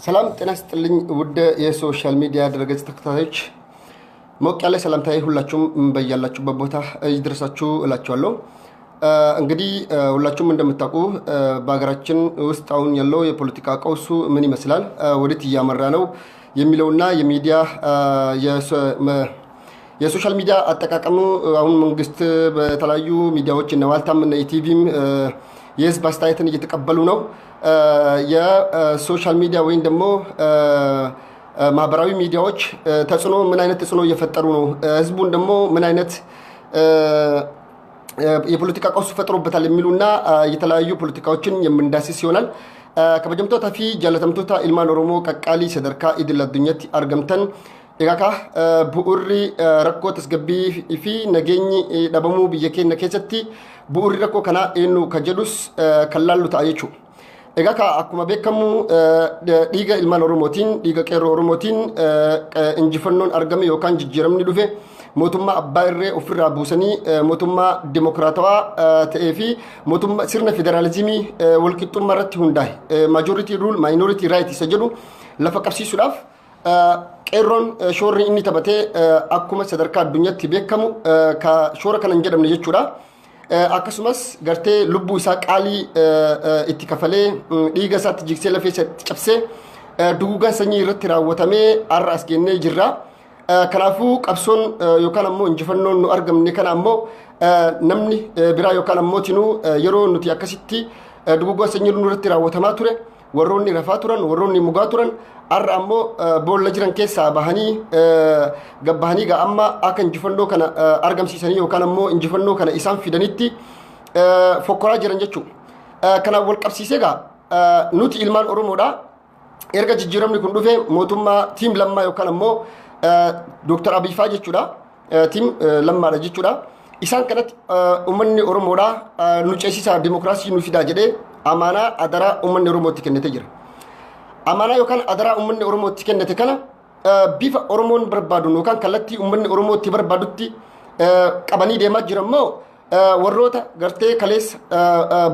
ሰላም ጤና ይስጥልኝ ውድ የሶሻል ሚዲያ ድረገጽ ተከታታዮች ሞቅ ያለ ሰላምታዬ ሁላችሁም በያላችሁበት ቦታ ይድረሳችሁ እላችኋለሁ። እንግዲህ ሁላችሁም እንደምታውቁ በሀገራችን ውስጥ አሁን ያለው የፖለቲካ ቀውሱ ምን ይመስላል፣ ወዴት እያመራ ነው የሚለውና የሚዲያ የሶሻል ሚዲያ አጠቃቀሙ አሁን መንግስት በተለያዩ ሚዲያዎች እና ዋልታም እና ኢቲቪም የህዝብ አስተያየትን እየተቀበሉ ነው። የሶሻል ሚዲያ ወይም ደግሞ ማህበራዊ ሚዲያዎች ተጽዕኖ ምን አይነት ተጽዕኖ እየፈጠሩ ነው፣ ህዝቡን ደግሞ ምን አይነት የፖለቲካ ቀውስ ፈጥሮበታል የሚሉና የተለያዩ ፖለቲካዎችን የምንዳስስ ይሆናል። ከበጀምቶ ታፊ ጃለተምቶታ ኢልማን ኦሮሞ ቀቃሊ ሰደርካ ኢድል አዱኛቲ አርገምተን ኤጋካ ቡኡሪ ረኮ ተስገቢ ፊ ነገኝ ደበሙ ብየ ኬኛ ኬሰቲ ቡኡሪ ረኮ ከና ኤኑ ከጀዱስ ከላሉ ታየቹ ኤጋካ አኩማ ቤከሙ ዲጋ ኢልማን ኦሮሞቲን ዲጋ ቄሮ ኦሮሞቲን እንጂፈኖን አርገመ ዮካን ጅጅረምኒ ዱፌ ሞቱማ አባይሬ ኦፍራ ቡሰኒ ሞቱማ ዲሞክራታዋ ተኤፊ ሞቱማ ሲርነ ፌዴራሊዝሚ ወልቂጡማ ረት ሁንዳይ ማጆሪቲ ሩል ማይኖሪቲ ራይት ይሰጀዱ ለፈቀብሲሱዳፍ qeerroon shoorri inni taphatee akkuma sadarkaa addunyaatti beekamu ka shoora kana hin jedhamne jechuudha. Akkasumas gartee lubbuu isaa qaalii itti kafalee dhiiga isaatti jigsee lafee isaatti cabsee duguugaan sanyii irratti raawwatamee har'a as geennee jirra. Kanaafuu qabsoon yookaan ammoo injifannoon nu argamne kana ammoo namni biraa yookaan ammoo tinuu yeroo nuti akkasitti duguugaan sanyii irratti raawwatamaa ture warroonni rafaa turan warroonni mugaa turan har'a ammoo boolla jiran keessaa bahanii gabbahanii gaa amma akka injifannoo kana argamsiisanii yookaan ammoo injifannoo kana isaan fidanitti fokkoraa jiran jechuudha. Kanaaf wal qabsiisee gaa nuti ilmaan Oromoodha. Erga jijjiiramni kun dhufee mootummaa tiim lammaa yookaan ammoo Dr. Abiy Faa jechuudha. Tiim lammaadha jechuudha. Isaan kanatti uummanni Oromoodha nu ceesisaa dimokiraasii nu fidaa jedhee amaanaa adaraa uummanni Oromootti kennatee jira. Amaanaa yookaan adaraa uummanni Oromootti kennate kana bifa Oromoon barbaadu yookaan kallattii uummanni Oromootti barbaadutti qabanii deemaa jiran moo warroota gartee kaleessa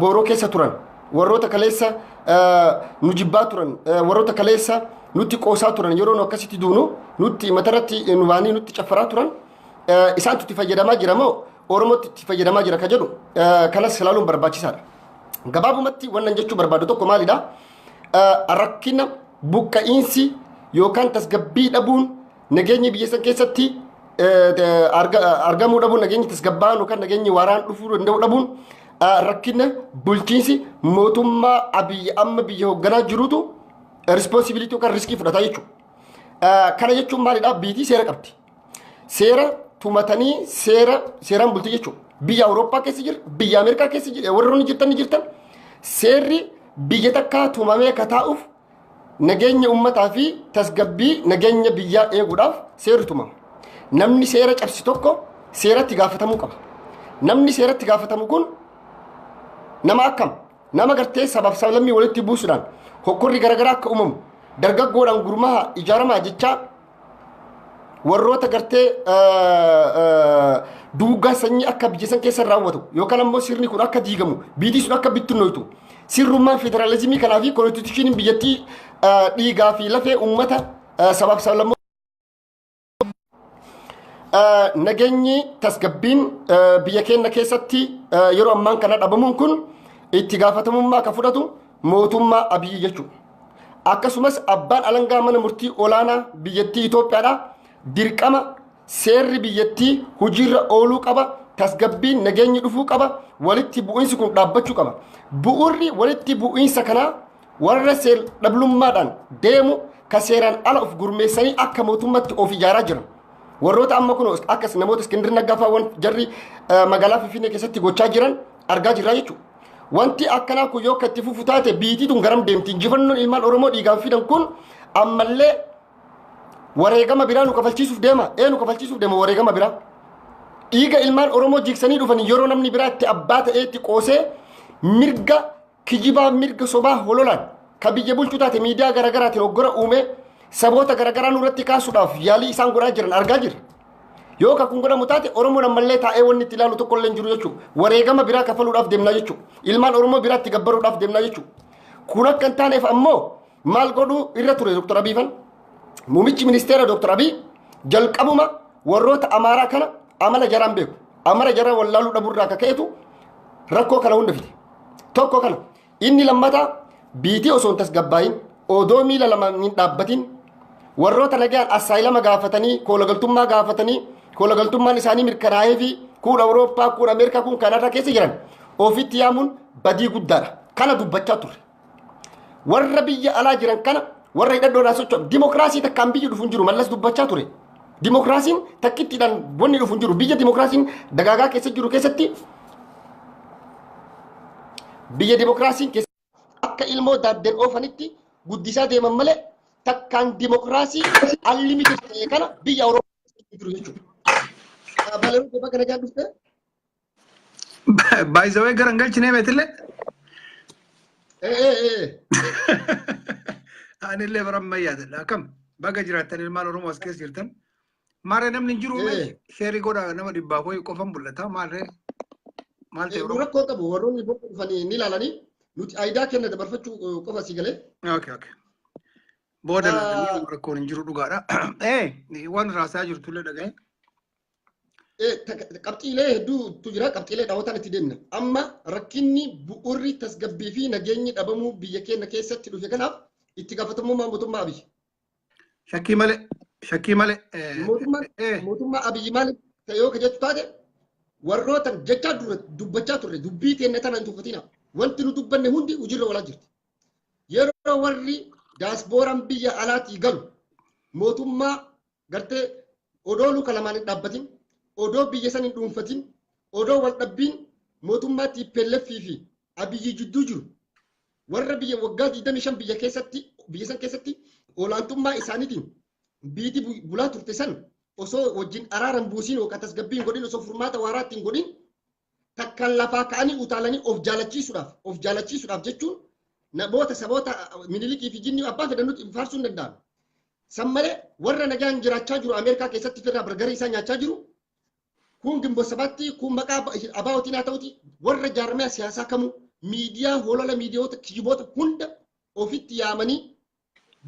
booroo keessa turan, warroota kaleessa nu jibbaa turan, warroota kaleessa nutti qoosaa turan yeroo nu akkasitti duunu nutti matarratti nu baanii nutti caffaraa turan isaan tutti fayyadamaa jira moo Oromootti itti fayyadamaa jira ka jedhu kanas ilaaluun barbaachisaadha. Gabaabumatti wannan jechuu barbaadu tokko maalidha? Rakkina buqqa'iinsi yookaan tasgabbii dhabuun nageenyi biyya san keessatti argamuu dhabuun nageenyi tasgabbaan yookaan nageenyi waaraan dhufuu danda'u dhabuun rakkina bulchiinsi mootummaa Abiy amma biyya hoogganaa jirutu responsibility yookaan riskii fudhataa jechuudha. Kana jechuun maalidha? Biitii seera qabdi. Seera tumatanii seeraan bulti jechuudha. Biyya Awurooppaa keessa jira, biyya Ameerikaa keessa jira, warroonni jirtan seerri biyya takkaa tumamee kataa'uuf nageenya uummataa fi tasgabbii nageenya biyyaa eeguudhaaf seerri tumama. Namni seera cabsi tokko seeratti gaafatamuu qaba. Namni seeratti gaafatamu kun nama akkam? Nama gartee sabaaf sablammii walitti buusuudhaan hokkorri garaagaraa akka uumamu dargaggoodhaan gurmaa'aa ijaaramaa jechaa warroota gartee duugaa sanyii akka biyya san keessa raawwatu yookaan ammoo sirni kun akka diigamu biitii sun akka bittinnoytu sirrummaan federaalizimii kanaa fi konstitushiniin biyyattii dhiigaa fi lafee uummata sabaaf sablammoo nageenyi tasgabbiin biyya keenya keessatti yeroo ammaan kana dhabamuun kun itti gaafatamummaa ka fudhatu mootummaa Abiy jechuudha. Akkasumas abbaan alangaa mana murtii olaanaa biyyattii Itoophiyaadha. Dirqama seerri biyyattii hojiirra ooluu qaba. Tasgabbiin nageenyi dhufuu qaba. Walitti bu'iinsi kun dhaabbachuu qaba. Bu'uurri walitti bu'iinsa kanaa warra seer dhablummaadhaan deemu ka seeraan ala of gurmeessanii akka mootummaatti of ijaaraa jiran. Warroota amma kun akkas namoota Iskindir Naggaafaa jarri magaalaa Finfinnee keessatti gochaa jiran argaa jirra jechuudha. Wanti akkanaa kun yoo itti fufu taate biitiituun garam deemti. Injifannoon ilmaan Oromoo dhiigaan fidan kun ammallee wareegama biraa nu kafalchiisuuf deema. Nu kafalchiisuuf deema wareegama biraa. Dhiiga ilmaan Oromoo jigsanii dhufan yeroo namni biraa itti abbaa ta'ee itti qoosee mirga kijibaa mirga sobaa hololaan ka biyya bulchuu taate miidiyaa garaagaraatiin hoggora uumee saboota garaagaraa nurratti kaasuudhaaf yaalii isaan godhaa jiran argaa jirra. Yoo ka kun godhamu taate Oromoon ammallee taa'ee wanni itti ilaalu tokko illee hin jiru jechuudha. Wareegama biraa kafaluudhaaf deemnaa jechuudha. Ilmaan Oromoo biraatti gabbaruudhaaf deemnaa jechuudha. Kun akka hin taaneef ammoo maal godhuu irra ture Dr. Abiy fan muummichi ministeera Dr. Abiy jalqabuma warroota amaaraa kana amala jaraan beeku amala jaraan wallaaluu dhabuurraa akka ka'etu rakkoo kana hunda fide tokko kana inni lammataa biitii osoo hin tasgabbaayin odoo miila lama hin dhaabbatin warroota nagaan asaayilama gaafatanii koolagaltummaa gaafatanii koolagaltummaan isaanii mirkanaa'ee fi kuun Awurooppaa kuun Ameerikaa kuun Kanaadaa keessa jiran ofitti yaamuun badii guddaadha kana dubbachaa turre warra biyya alaa jiran kana warra hidhannoodhaan socho'an dimokiraasii takkaan biyyi dhufu hin jiru mallas dubbachaa ture dimokiraasiin takkittiidhaan wanni dhufu hin jiru biyya dimokiraasiin dagaagaa keessa jiru keessatti biyya dimokiraasiin keessa akka ilmoo daaddeen oofanitti guddisaa deeman malee takkaan dimokiraasii unlimited ta'e kana biyya Awurooppaa jiru jechuudha. Balaruu goba kana jaan dhufte. By the way, garangalchine beetille. Anillee barammayyaadha. Akkam baga jiraattan ilmaan Oromoo as keessa jirtan. Maarree namni hin jiru sheerii godhaa nama dhibbaa ho'i qofan mul'ata. Maarree maal ta'e Oromoo? Rakkoo qabu warroonni boqqoo dhufanii ni ilaalanii nuti aayidaa kenna dabarfachuu qofa si galee. Okay. Booda laatanii rakkoon hin jiru dhugaadha. Waan raasaa jirtullee dhaga'e. Qabxiilee hedduutu jira qabxiilee daawwataan itti deemna. Amma rakkinni bu'uurri tasgabbii fi nageenyi dhabamuu biyya keenya keessatti dhufe kanaaf itti gaafatamummaa mootummaa Abiyyi. Shakkii malee. Mootummaa Abiyyi maaliif ta'e yoo jettu taate warroota jechaa dubbachaa turre dubbii keenya tana hin tuffatina. Wanti nu dubbanne hundi hojiirra oolaa jirti. Yeroo warri daasbooraan biyya alaatii galu mootummaa gartee odoo luka lamaan hin dhaabbatin odoo biyya san hin dhuunfatin odoo wal dhabbiin mootummaa TPLF fi Abiyyi jidduu jiru warra biyya waggaa 25 biyya san keessatti olaantummaa isaaniitiin biiti bulaa turte san osoo wajjin araaran buusiin yookaan tasgabbiin godhin osoo furmaata waaraattiin godhin takkaan lafaa ka'anii utaalanii of jaalachiisuudhaaf jechuun namoota saboota minilikii fi jinni abbaa fedhannutti faarsuu hin danda'amu. San malee warra nagaan jiraachaa jiru Ameerikaa keessatti firraa bargarii isaa nyaachaa jiru kun gimbo sabatti kun maqaa abaawootiin haa ta'uti warra jaarmaya siyaasaa kamuu miidiyaa holola miidiyoota kijiboota hunda ofitti yaamanii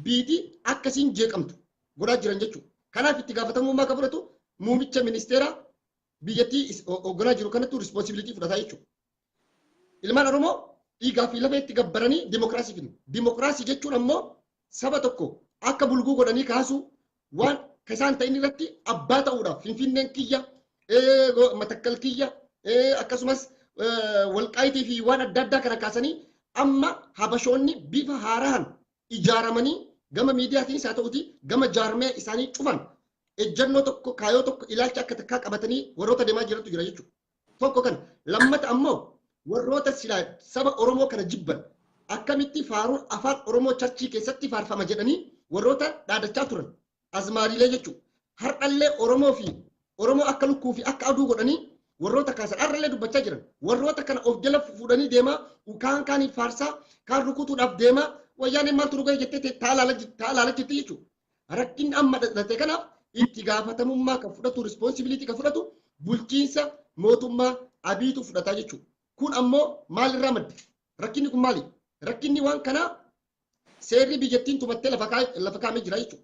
biitii akkasiin jeeqamtu godhaa jiran jechuudha. Kanaaf itti gaafatamummaa akka fudhatu muummicha ministeera biyyattii hoogganaa jiru kanattu rispoonsibilitii fudhataa jechuudha. Ilmaan Oromoo dhiigaa fi lafa itti gabbaranii dimokiraasii fidu. Dimokiraasii jechuun ammoo saba tokko akka bulguu godhanii kaasuu waan isaan ta'in irratti abbaa ta'uudhaaf finfinneen kiyya matakkal kiyya akkasumas walqaayitii fi waan adda addaa kana kaasanii amma habashoonni bifa haaraan ijaaramanii gama miidiyaatiinis haa ta'uti gama jaarmee isaanii cufan ejjannoo tokko kaayoo tokko ilaalcha akka takkaa qabatanii warroota deemaa jirantu jira jechuudha. Tokko kana lammata ammoo warroota silaa saba Oromoo kana jibban akkamitti faaruun afaan Oromoo charchii keessatti faarfama jedhanii warroota dhaadachaa turan azmaariilee jechuudha. Har'allee Oromoo fi Oromoo akka lukkuu fi akka aduu godhanii warroota kaasan har'allee dubbachaa jiran warroota kana of jala fuudhanii deemaa kaan kaaniif faarsaa kaan rukutuudhaaf deemaa wayyaaneen maaltu dhugaa jettee taa'alaala jettee jechuudha. Rakkinni amma dhadhate kanaaf itti gaafatamummaa kan fudhatu rispoonsibilitii kan fudhatu bulchiinsa mootummaa Abiitu fudhataa jechuudha. Kun ammoo maalirraa madde? Rakkinni kun maali? Rakkinni waan kanaa seerri biyyattiin tumattee lafa kaamee jira jechuudha.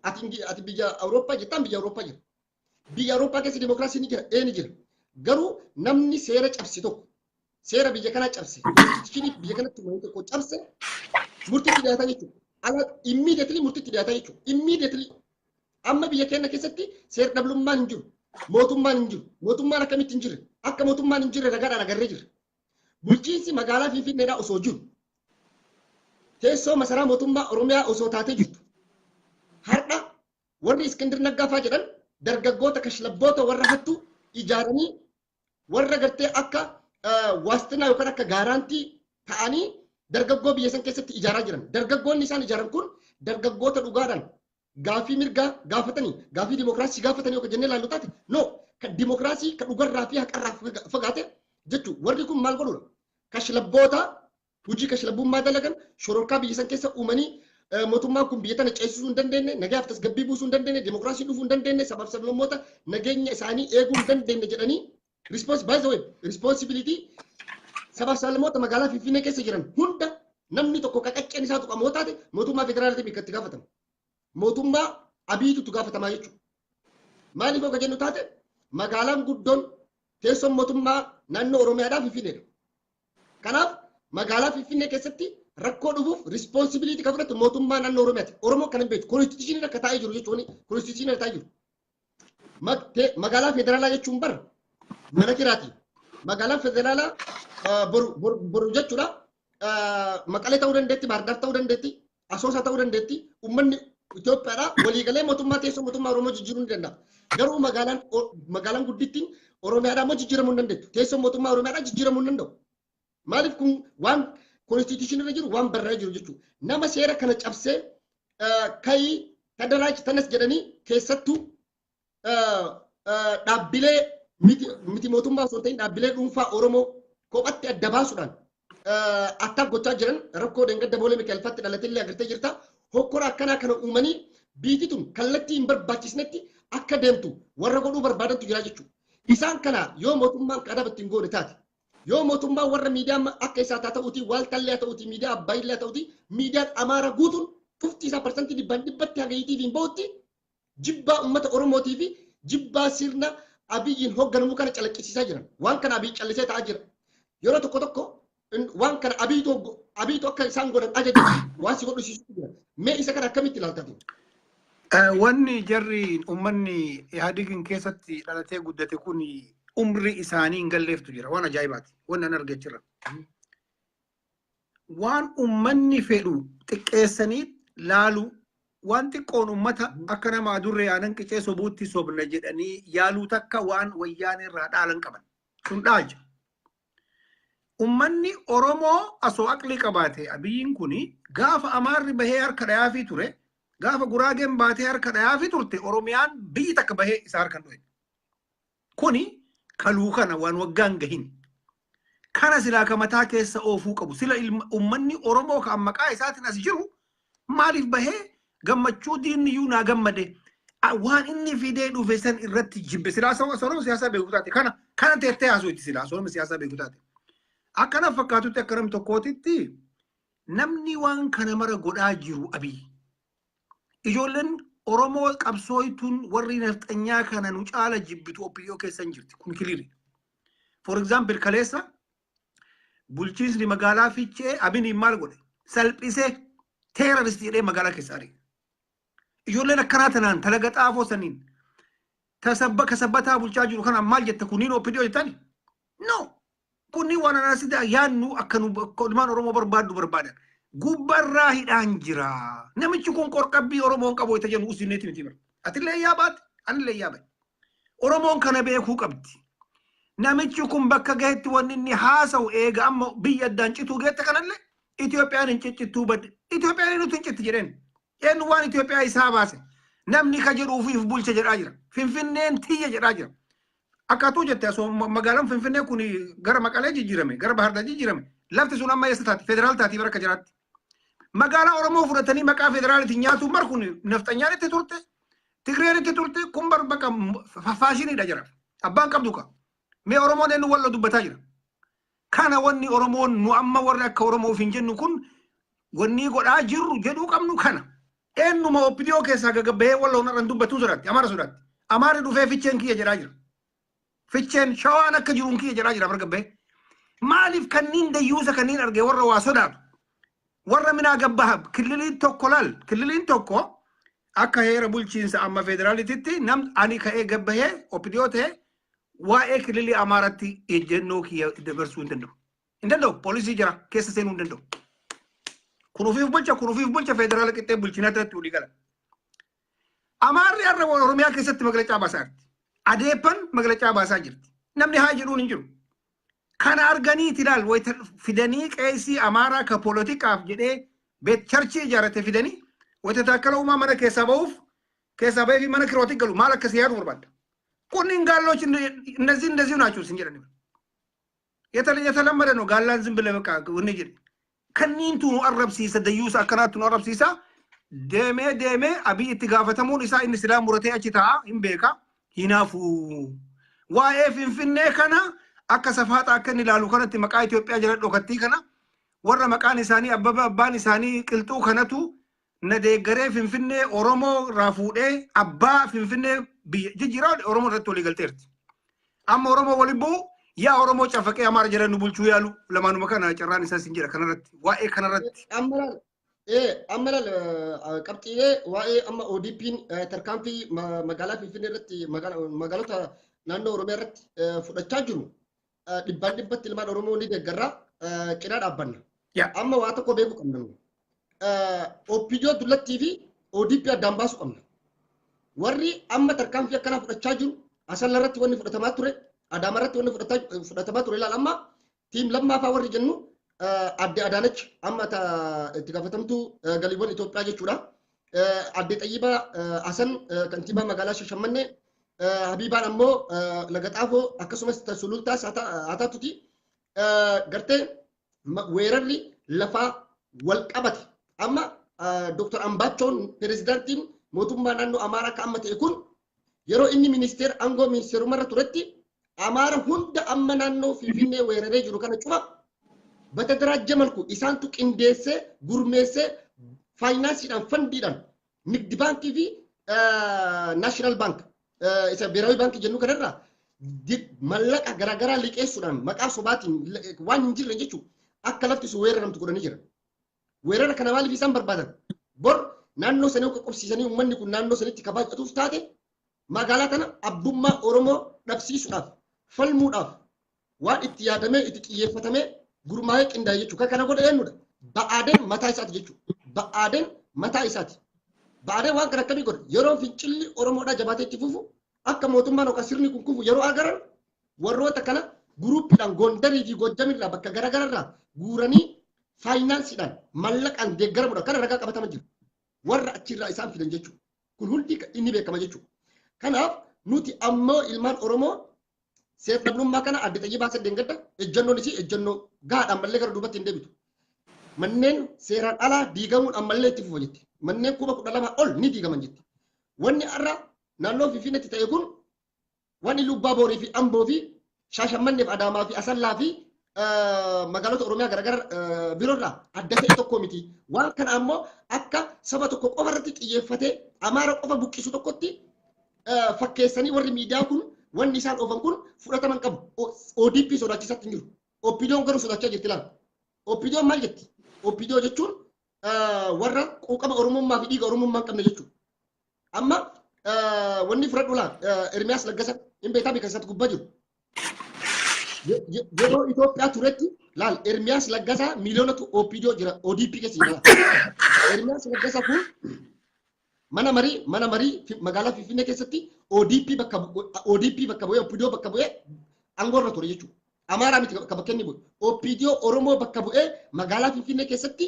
Ati biyya Awurooppaa jettaan biyya Awurooppaa jira. Biyya Awurooppaa keessa dimokiraasiin ni jira, ni jira. Garuu namni seera cabse tokko seera biyya kanaa cabse, biyya kanatti uummata tokko cabse murtiitti dhiyaataa jechuudha. Immediately murtiitti dhiyaataa jechuudha. Immediately amma biyya keenya keessatti seera dhablummaan hin jiru. Mootummaan hin jiru. Mootummaan akkamitti hin jirre? Akka mootummaan hin jirre ragaadhaan agarree jirra. Bulchiinsi magaalaa Finfinneedhaa osoo jiru teessoo masaraa mootummaa Oromiyaa osoo taatee jirtu har'a warri Iskindir Naggaafaa jedhan dargaggoota kashlabboota warra hattu ijaaranii warra gartee akka waastinaa yookaan akka gaaraantii ta'anii dargaggoo biyya san keessatti ijaaraa jiran. Dargaggoonni isaan ijaaran kun dargaggoota dhugaadhaan gaafii mirgaa gaafatanii gaafii dimokiraasii gaafatanii yookaan jennee ilaallu taate no kan dimokiraasii kan dhugarraa fi haqarraa fagaate jechuudha. Warri kun maal godhuudha? Kashlabboota hojii kashlabbummaa dalagan shororkaa biyya san keessa uumanii mootummaan kun biyya tana ceesisuu hin dandeenye, nagaaf tasgabbii buusuu hin dandeenye, dimokiraasii dhufuu hin dandeenye, sabaaf sablammoota nageenya isaanii eeguu hin dandeenye jedhanii by the way responsibility sabaaf sablammoota magaalaa Finfinnee keessa jiran hunda namni tokko qaqacceen isaa tuqa mootaate mootummaa federaalaatiin bikkatti gaafatama. Mootummaa abiitu gaafatamaa jechuudha. Maaliif akka jennu taate magaalaan guddoon teessoon mootummaa naannoo Oromiyaadhaa Finfinneedha. Kanaaf magaalaa Finfinnee keessatti rakkoo dhufuuf responsibility kan fudhatu mootummaa naannoo Oromiyaati. Oromoo kan hin beektu konstituushinii akka taa'ee jiru jechuun konstituushinii akka taa'ee jiru. Magaalaa federaalaa jechuun bara mana kiraati. Magaalaan federaalaa boru jechuudha. Maqalee ta'uu dandeetti, Baardaar ta'uu dandeetti, Asoosaa ta'uu dandeetti. Uummanni Itoophiyaadhaa waliigalee mootummaa teessoo mootummaa Oromoo jijjiiruu ni danda'a. Garuu magaalaan guddittiin Oromiyaadhaa immoo jijjiiramuu hin dandeettu. Teessoo mootummaa Oromiyaadhaa jijjiiramuu hin danda'u. Maaliif kun waan konstituushinii irra jiru waan barreeffamee jiru jechuudha. Nama seera kana cabsee kayii tadaraachi tanas jedhanii keessattuu dhaabbilee miti mootummaa osoo ta'in dhaabbilee dhuunfaa Oromoo kophatti adda baasuudhaan attack gochaa jiran rakkoo Dangadda Boolee Mikaa'elfaatti dhalatillee agartee jirta. Hokkora akkanaa kana uumanii biyyi tun kallattii hin barbaachisnetti akka deemtu warra godhuu barbaadantu jira jechuudha. Isaan kana yoo mootummaan qadaba ittiin goone taate yoo mootummaan warra miidiyaa akka isaa ta'uuti waaltallee ta'uuti miidiyaa abbaayillee ta'uuti miidiyaan Amaaraa guutuun 50% dhibbatti hagayiitiif hin bahutti jibbaa uummata Oromootii fi jibbaa sirna Abiyyiin hoogganamu kana calaqqisiisaa jiran. Waan kana Abiyyi callisee ta'aa jira. Yeroo tokko waan kana Abiyyiitu akka isaan godhan ajaja waan si godhisiisuu jira. Mee isa kana akkamitti ilaaltati? Wanni jarri uummanni Ihaadigin keessatti dhalatee guddate kun umri isaanii hin galleeftu jira. Waan ajaa'ibaati. Waan an argaa jirra. Waan uummanni fedhu xiqqeessanii laalu waan xiqqoon uummata akka nama adurree aanan qicee sobuutti sobna jedhanii yaaluu takka waan wayyaan irraa dhaalan qaban. Sun dhaaja. Uummanni Oromoo asoo aqlii qabaate Abiyyiin kuni gaafa Amaarri bahee harka dhayaafii ture gaafa Guraageen baatee harka dhayaafii turte Oromiyaan biyyi takka bahee isaa harkan dhufe. Kuni kaluu kana waan waggaan gahin. Kana silaa ka mataa keessa oofuu qabu. Sila uummanni Oromoo kan maqaa isaatiin as jiru maaliif bahee gammachuu diinni iyyuu naa gammade waan inni fidee dhufe san irratti jibbe silaa sooroma siyaasaa beeku taate kana teettee haasoo itti silaa sooroma siyaasaa beeku taate. Akkana fakkaatutti akka nam tokkootitti namni waan kana mara godhaa jiru Abiyyi. Ijoolleen Oromoo qabsooytuun warri nafxanyaa kana nu caala jibbitu OPDO keessa hin jirti. Kun kiliiri. For example kaleessa bulchiinsi magaalaa Fiichee Abiyyiin maal godhe? Salphisee teeraristi jedhee magaalaa keessa ari'e. Ijoolleen akkanaa tanaan talaga xaafoo saniin kasabbataa bulchaa jiru kana maal jetta kuniin OPDO jettani? No. Kunni waan anasida yaannu akka nu ilmaan Oromoo barbaadan. Gubbarraa hidhaan jira. Namichi kun qorqabbii Oromoon qabu itti jennu usineeti miti bara. Atillee yaabaati, anillee yaabai. Oromoon kana beekuu qabdi. Namichi kun bakka gahetti wanni inni haasa'u eega amma biyya addaan cituu geette kanallee Itoophiyaan hin ciccittuu badde. Itoophiyaan nuti hin citti jedheen. Eenyu waan Itoophiyaa isaa baase. Namni ka jedhuufiif bulcha jedhaa jira. Finfinneen tiyya jedhaa jira. Akkaatuu jette asoo magaalaan Finfinnee kun gara Maqalee jijjiirame, gara Bahardaa jijjiirame. Lafti sun amma eessa taati? Federaal taati bara akka jiraatti. Magaalaa Oromoo fudhatanii maqaa federaalitiin nyaatuun bar kun nafxanyaan itti turte, Tigreen itti turte, kun bar bakka faashiniidha jira. Abbaan qabdu ka. Mee Oromoon eenyu walla dubbataa jira. Kana wanni Oromoon nu amma warri akka Oromoof hin jennu kun wanni godhaa jirru jedhuu qabnu kana. Eenyuma OPDO keessaa gagabbahee walla hunarran dubbatuu sodaatti, Amaara sodaatti. Amaarri dhufee Fiicheen kiyya jedhaa jira. Fiicheen Shawaan akka jiruun kiyya jedhaa jira bargabbee. Maaliif kanniin dayyuusa kanniin argee warra waa sodaatu? Warra minaa gabbaha kililiin tokko laal kililiin tokko akka heera bulchiinsa amma federaaliititti nam ani ka'ee gabbahee OPDO ta'ee waa'ee kililii Amaaratti ejjennoo kiyya dabarsuu hin danda'u. Hin danda'u poolisii jira keessa seenuu hin danda'u. Kunuufiif bulcha federaala qixxee bulchiinaa irratti walii gala. Amaarri har'a Oromiyaa keessatti maglacaa baasaa jirti. Adeepan maglacaa baasaa jirti. Namni haa jedhuun hin jiru. Kana arganiiti ilaal wayita fidanii qeesii Amaaraa ka poolitikaaf jedhee beet charchii ijaarate fidanii wayita taakkala uumaa mana keessaa ba'uuf keessaa ba'ee fi mana kirootii galu maal akkasii yaadu barbaadda. Kunniin gaallochi እንደዚህ ናቸው ሲንጀረን የተለመደ ነው ጋላን ዝም ብለህ በቃ ወኔ ጀ ከኒንቱ ነው አረብሲሰ ደዩስ አከናቱ ነው አረብሲሳ ደሜ አብይ ኢትጋፈተሙን ኢሳ ኢስላም ሙረቴ አቺታ ኢምቤካ ሂናፉ ዋኤ ፊንፊኔ ከና akka safaata akka inni ilaalu kanatti maqaa Itoophiyaa jala dhokattii kana warra maqaan isaanii Abbaba abbaan isaanii qilxuu kanatu na deeggaree Finfinnee Oromoo irraa fuudhee abbaa Finfinnee biyya jijjiiraa Oromoo irratti walii galteerti. Amma Oromoo waliin bu'u yaa Oromoo cafaqee Amaara jedhan nu bulchuu yaalu lamaanuma kana carraan isaa sin jedha kanarratti waa'ee kanarratti. Ammalal qabxiilee waa'ee amma ODP'n tarkaanfii magaalaa Finfinnee irratti magaalota naannoo Oromiyaa irratti fudhachaa jiru dhibbaan dhibbatti ilmaan Oromoo ni deeggarraa cinaa dhaabbanna. Amma waa tokko beekuu qabna. OPDO dullattii fi ODP addaan baasuu qabna. Warri amma tarkaanfii akkanaa fudhachaa jiru Asalla irratti wanni fudhatamaa ture, Adaama irratti wanni fudhatamaa ture ilaala amma tiim lammaafaa warri jennu adde Adaanach amma itti gaafatamtuu galiiwwan Itoophiyaa jechuudha. Adde Xayyibaa Hasan kantiibaa magaalaa Shashamannee Habibaan ammoo Lagaxaafoo akkasumas Sulultaas haa taatuti gartee weerarri lafaa wal qabate amma Dr. Ambaachoon pirezidaantiin mootummaa naannoo Amaaraa akka amma ta'e kun yeroo inni ministeera aangoo ministeerummaa irra turetti Amaara hunda amma naannoo Finfinnee weeraree jiru kana cufa በተደራጀ መልኩ ኢሳንቱ ቅንዴሴ ጉርሜሴ ፋይናንሲidhaan ፈንዲidhaan ንግድ ባንክ ፊ ናሽናል ባንክ ኢሳ ብሔራዊ ባንክ ጀኑ ከነራ መለቃ ገራገራ ሊቄሱዳን መቃ ሶባቲን ዋን እንጅር ለጀቹ አከለፍቱ ወረረምቱ ጎደን ይጀራ ወረረ ከነባል ፊሳን በርባዳን ቦር ናኖ ሰኔው ከቁብሲሰኒ ኡመኒ ኩ ናኖ ሰኒቲ ከባጭቱ ፍታቴ ማጋላ ከነ አቡማ ኦሮሞ ደብሲሱዳፍ ፈልሙዳፍ ዋን ኢትያደመ ኢትጥየፈተመ gurmaa'ee qindaa'e jechuudha. Kana godha eenyudha? Ba'aadeen mataa isaati jechuudha. Ba'aadeen mataa isaati. Ba'aadeen waan kana akkamii godha? Yeroo fincilli Oromoodhaa jabaatee itti fufu akka mootummaan yookaan sirni kun kufu yeroo agaran warroota kana guruuppiidhaan Gondarii fi Gojjamirraa bakka garaagararraa guuranii faayinaansiidhaan mallaqaan deeggaramuudha. Kana ragaa qabatama jira. Warra achirraa isaan fidan jechuudha. Kun hundi inni beekama jechuudha. Kanaaf nuti ammoo ilmaan Oromoo seef dhabnummaa kana adde Xayyibaa Hasan gadda ejjannoon isii ejjannoo gaadhaan ammallee gara duubatti hin deebitu. Manneen seeraan alaa diigamuun ammallee itti fufa jetti. Manneen 12 ol ni diigaman jetti. Wanni har'a naannoo Finfinneetti ta'e kun wanni Lubbaa Boorii fi Amboo fi Shaashamannee fi Adaamaa fi Asallaa fi magaalota Oromiyaa garagara biroorraa adda ta'e tokko miti. Waan kana ammoo akka saba tokko qofa irratti xiyyeeffatee Amaara qofa buqqisu tokkotti fakkeessanii warri miidiyaa kun wanni isaan oofan kun fudhataman qabu. ODP sodaachisaatti hin jiru. OPDOon garuu sodaachaa jirti laala. OPDOon maal jetti? OPDO jechuun warra quuqama Oromummaa fi dhiiga Oromummaa hin qabne jechuudha. Amma wanni fudhadhu laala Ermiyaas Laggasa hin beektaa beeksisatti gubbaa jiru. Yeroo Itoophiyaa turetti laala Ermiyaas Laggasaa miliyoonatu OPDO jira ODP keessa jira. Ermiyaas Laggasaa kun mana marii magaalaa Finfinnee keessatti ODP bakka bu'ee OPDO bakka bu'ee aangoorra ture jechuudha. Amaaraa miti bakka inni bu'e. OPDO Oromoo bakka bu'ee magaalaa Finfinnee keessatti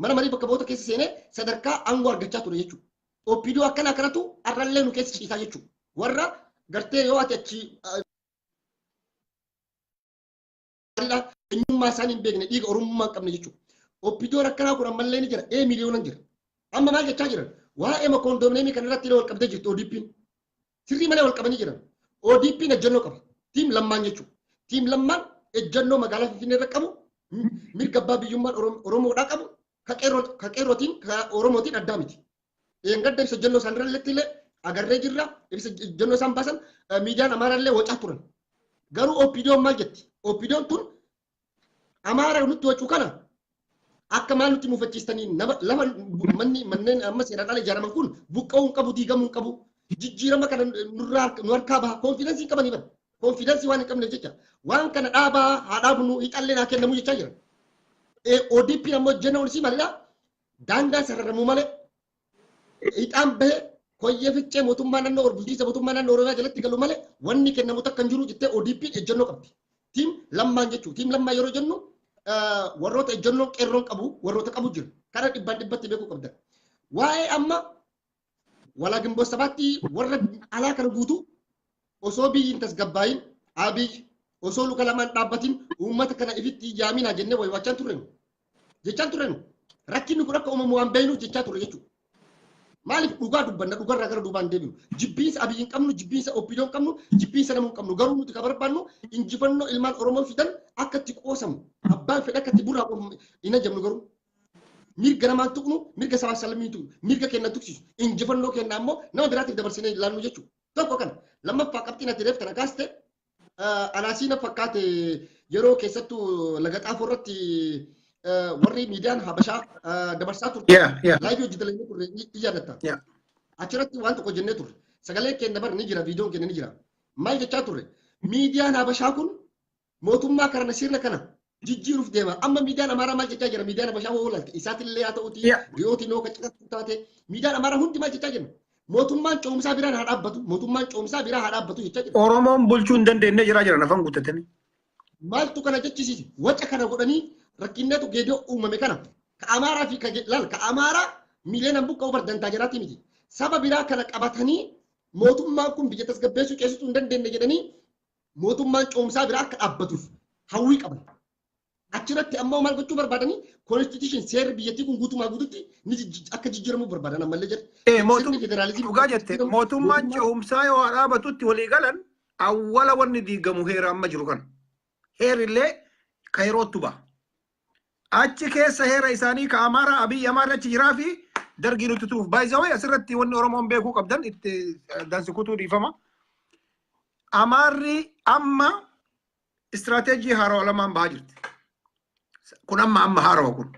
mana marii bakka bu'oota keessa seenee sadarkaa aangoo argachaa ture jechuudha. OPDO akkana kanatu arrallee nu keessa ciisaa jechuudha. Warra gartee yoo ati achi eenyummaa isaanii hin beekne dhiiga Oromummaa hin qabne jechuudha. OPDO akkanaa kun ammallee ni jira. Miliyoonan jira. Amma maal jechaa jiran? Waa'ee kondominiyeemii kana irratti wal qabdee jirti ODP'n. Sirrii malee wal qabanii jiran. ODP'n ejjennoo qaba. Tiim lammaan jechuudha. Tiim lammaan ejjennoo magaalaa Finfinnee irra qabu. Mirga abbaa biyyummaan Oromoodhaa qabu. Ka qeerrootiin ka Oromootiin addaa miti. Gadda ibsa ejjennoo isaan irratti illee agarree jirra. Ibsa ejjennoo isaan baasan miidiyaan Amaaraa illee wacaa turan. Garuu OPDOon maal jetti? OPDOon tun Amaaraa nutti wacuu kana akka maal nutti muufachiistanii lama manneen amma seeraan ala ijaaraman kun buqqa'uu hin qabu diigamuu hin qabu jijjiirama kana nu harkaa baha koonfidensii qabanii bara koonfidensii waan hin qabneef jecha waan kana dhaabaa haa dhaabnu hixallee naa kennamu jechaa jira. ODP ammoo jenna olisii maalidha daangaan sararamuu malee hixaan bahee koyyee ficcee mootummaa naannoo bulchiinsa mootummaa naannoo Oromiyaa jalatti galu malee wanni kennamu takka hin jiru jettee ODP ejjennoo qabdi. Tiim lammaan jechuudha. Tiim lammaa yeroo jennu warroota ejjennoon qeerroon qabu warroota qabu jira. Kana dhibbaan dhibbatti beekuu qabda. Waa'ee amma walaa Gimboo Sabaatti warra alaa kana guutu osoo biyyi hin tasgabbaayin Abiy osoo luka lamaan dhaabbatiin uummata kana ifitti yaaminaa jennee wayiwachaan turrenu. Jechaan turrenu. Rakkinni kun akka uumamu waan beeynuuf jechaa turre jechuudha. Maaliif dhugaa dubbanna dhugarraa gara duubaan deebinu jibbiinsa abiyyiin qabnu jibbiinsa oppiidoon qabnu jibbiinsa namuu qabnu garuu nuti kan barbaannu injifannoo ilmaan Oromoo fidan akka itti qoosamu abbaan fedha akka itti burraa qofamu hin ajabnu garuu mirga namaan tuqnu mirga sabaa salmii tuqnu mirga kenna tuqsisu injifannoo kenna ammoo nama biraatiif dabarsinee ilaallu jechuudha. Tokko kana lammaffaa qabxiin ati reef kana kaaste anaasiina fakkaate yeroo keessattuu laga xaafoo irratti warri miidiyaan habashaa dabarsaa turte laayivii hojjetalanii turre iyyaadatta. Achirratti waan tokko jennee turre sagalee keenya bar ni jira viidiyoon keenya ni jira. Maal jechaa turre miidiyaan habashaa kun mootummaa kana sirna kana jijjiiruuf deema. Amma miidiyaan amaaraa maal jechaa jira miidiyaan habashaa hoo laalte isaatillee haa ta'uti riyootii noo qaccaqatu taate miidiyaan amaaraa hundi maal jechaa jira. Mootummaan coomsaa biraan haa dhaabbatu mootummaan coomsaa biraa haa dhaabbatu jechaa jira. Oromoon bulchuu hin dandeenye jira nafan guuttatanii. Maaltu kana jechisiisi waca kana godhanii rakkinneetu geedoo uumame kana ka amaaraa fi ka amaaraa miiliyoona buqqa'uu bardantaa jiraati miti. Saba biraa kana qabatanii mootummaan kun biyya tasgabbeessuu ceesisuu hin dandeenye jedhanii mootummaan coomsaa biraa akka dhaabbatuuf hawwii qaban. Achirratti ammoo maal gochuu barbaadanii konstituushin seerri biyyattii kun guutumaa guututti akka jijjiiramuu barbaadan ammallee jedhe. Dhugaa jette mootummaan coomsaa yoo dhaabatutti walii galan awwala wanni diigamu heera amma jiru kana. Heerillee ka yerootti ba'a. Achi keessa heera isaanii ka amaaraa abiyyi amaarri achi jiraa fi dargii nuti turuuf baay'isawee asirratti wanni Oromoon beekuu qabdan itti dansi kutuu dhiifama. Amaarri amma istirateejii haarawaa lamaan bahaa jirti. Kun amma haarawaa kun.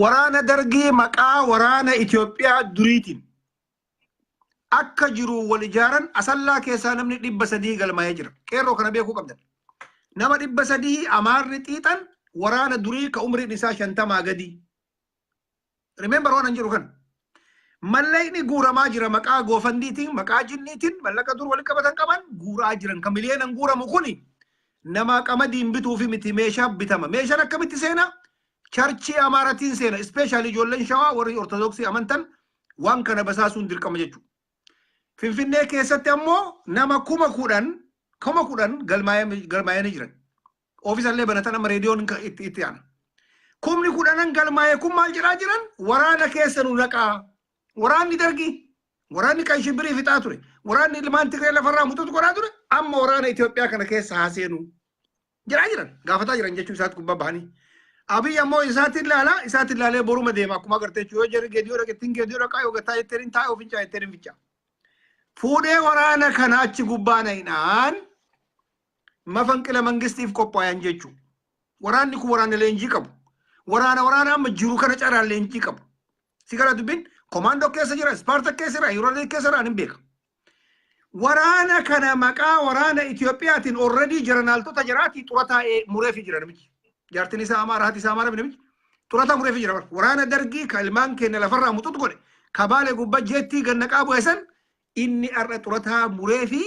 Waraana dargii maqaa waraana Itoophiyaa duriitiin akka jiru wal ijaaran asallaa keessaa namni 300 galmaa'ee jira. Qeerroo kana beekuu qabdan. Nama 300 amaarri xiixan waraana durii ka umriin isaa 50 gadi. Remember waan jiru kan. Mallayni guuramaa jira maqaa goofandiitiin maqaa jinniitiin mallaqa dur wal qabatan qaban guuraa jiran kan miliyeenan guuramu kuni nama qamadiin bituu fi miti meeshaa bitama. Meeshaan akkamitti seena? Charchii amaaratiin seena. Ispeeshaalii ijoolleen shawaa warri ortodoksii amantan waan kana basaasuun dirqama jechuudha. Finfinnee keessatti ammoo nama 10,000 galmaa'anii jiran. Ofiisallee banatan amma reediyoon itti yaana. 10,000 galmaa'ee kun maal jedhaa jiran waraana keessa nu naqaa. Waraanni dargii. Waraanni kan shibbirii fixaa ture. Waraanni ilmaan Tigree lafarraa mututu godhaa ture. Amma waraana Itoophiyaa kana keessa haaseenu. Jedhaa jiran. Gaafataa jiran jechuun isaatti gubbaa bahanii. Abiyyi ammoo isaatiin ilaalee boruma deema. Akkuma agartee yoo jarri geediyoo dhaqettiin geediyoo dhaqaa yoo gataa jetteen taa'ee ofincaa jetteen fincaa. Fuudhee waraana kana achi gubbaa na'inaan mafanqila mangistiif qophaa'an jechuudha. Waraanni kun waraana leenjii qabu. Waraana amma jiru kana carraan leenjii qabu. Si gara dubbiin komaandoo keessa jira, ispaarta keessa jira, yuurolee keessa jira, hin beeka. Waraana kana maqaa waraana Itoophiyaatiin already jeneraaltota jiraatii xurataa mureefi jira namichi. Jaartiin isaa Amaaraa, haati isaa Amaaraa namichi. Xurataa mureefi jira. Waraana dargii ka ilmaan keenya lafarraa mututu godhe. Kabaalee gubbaa jeettii gannaqaa bu'eessan inni har'a xurataa mureefi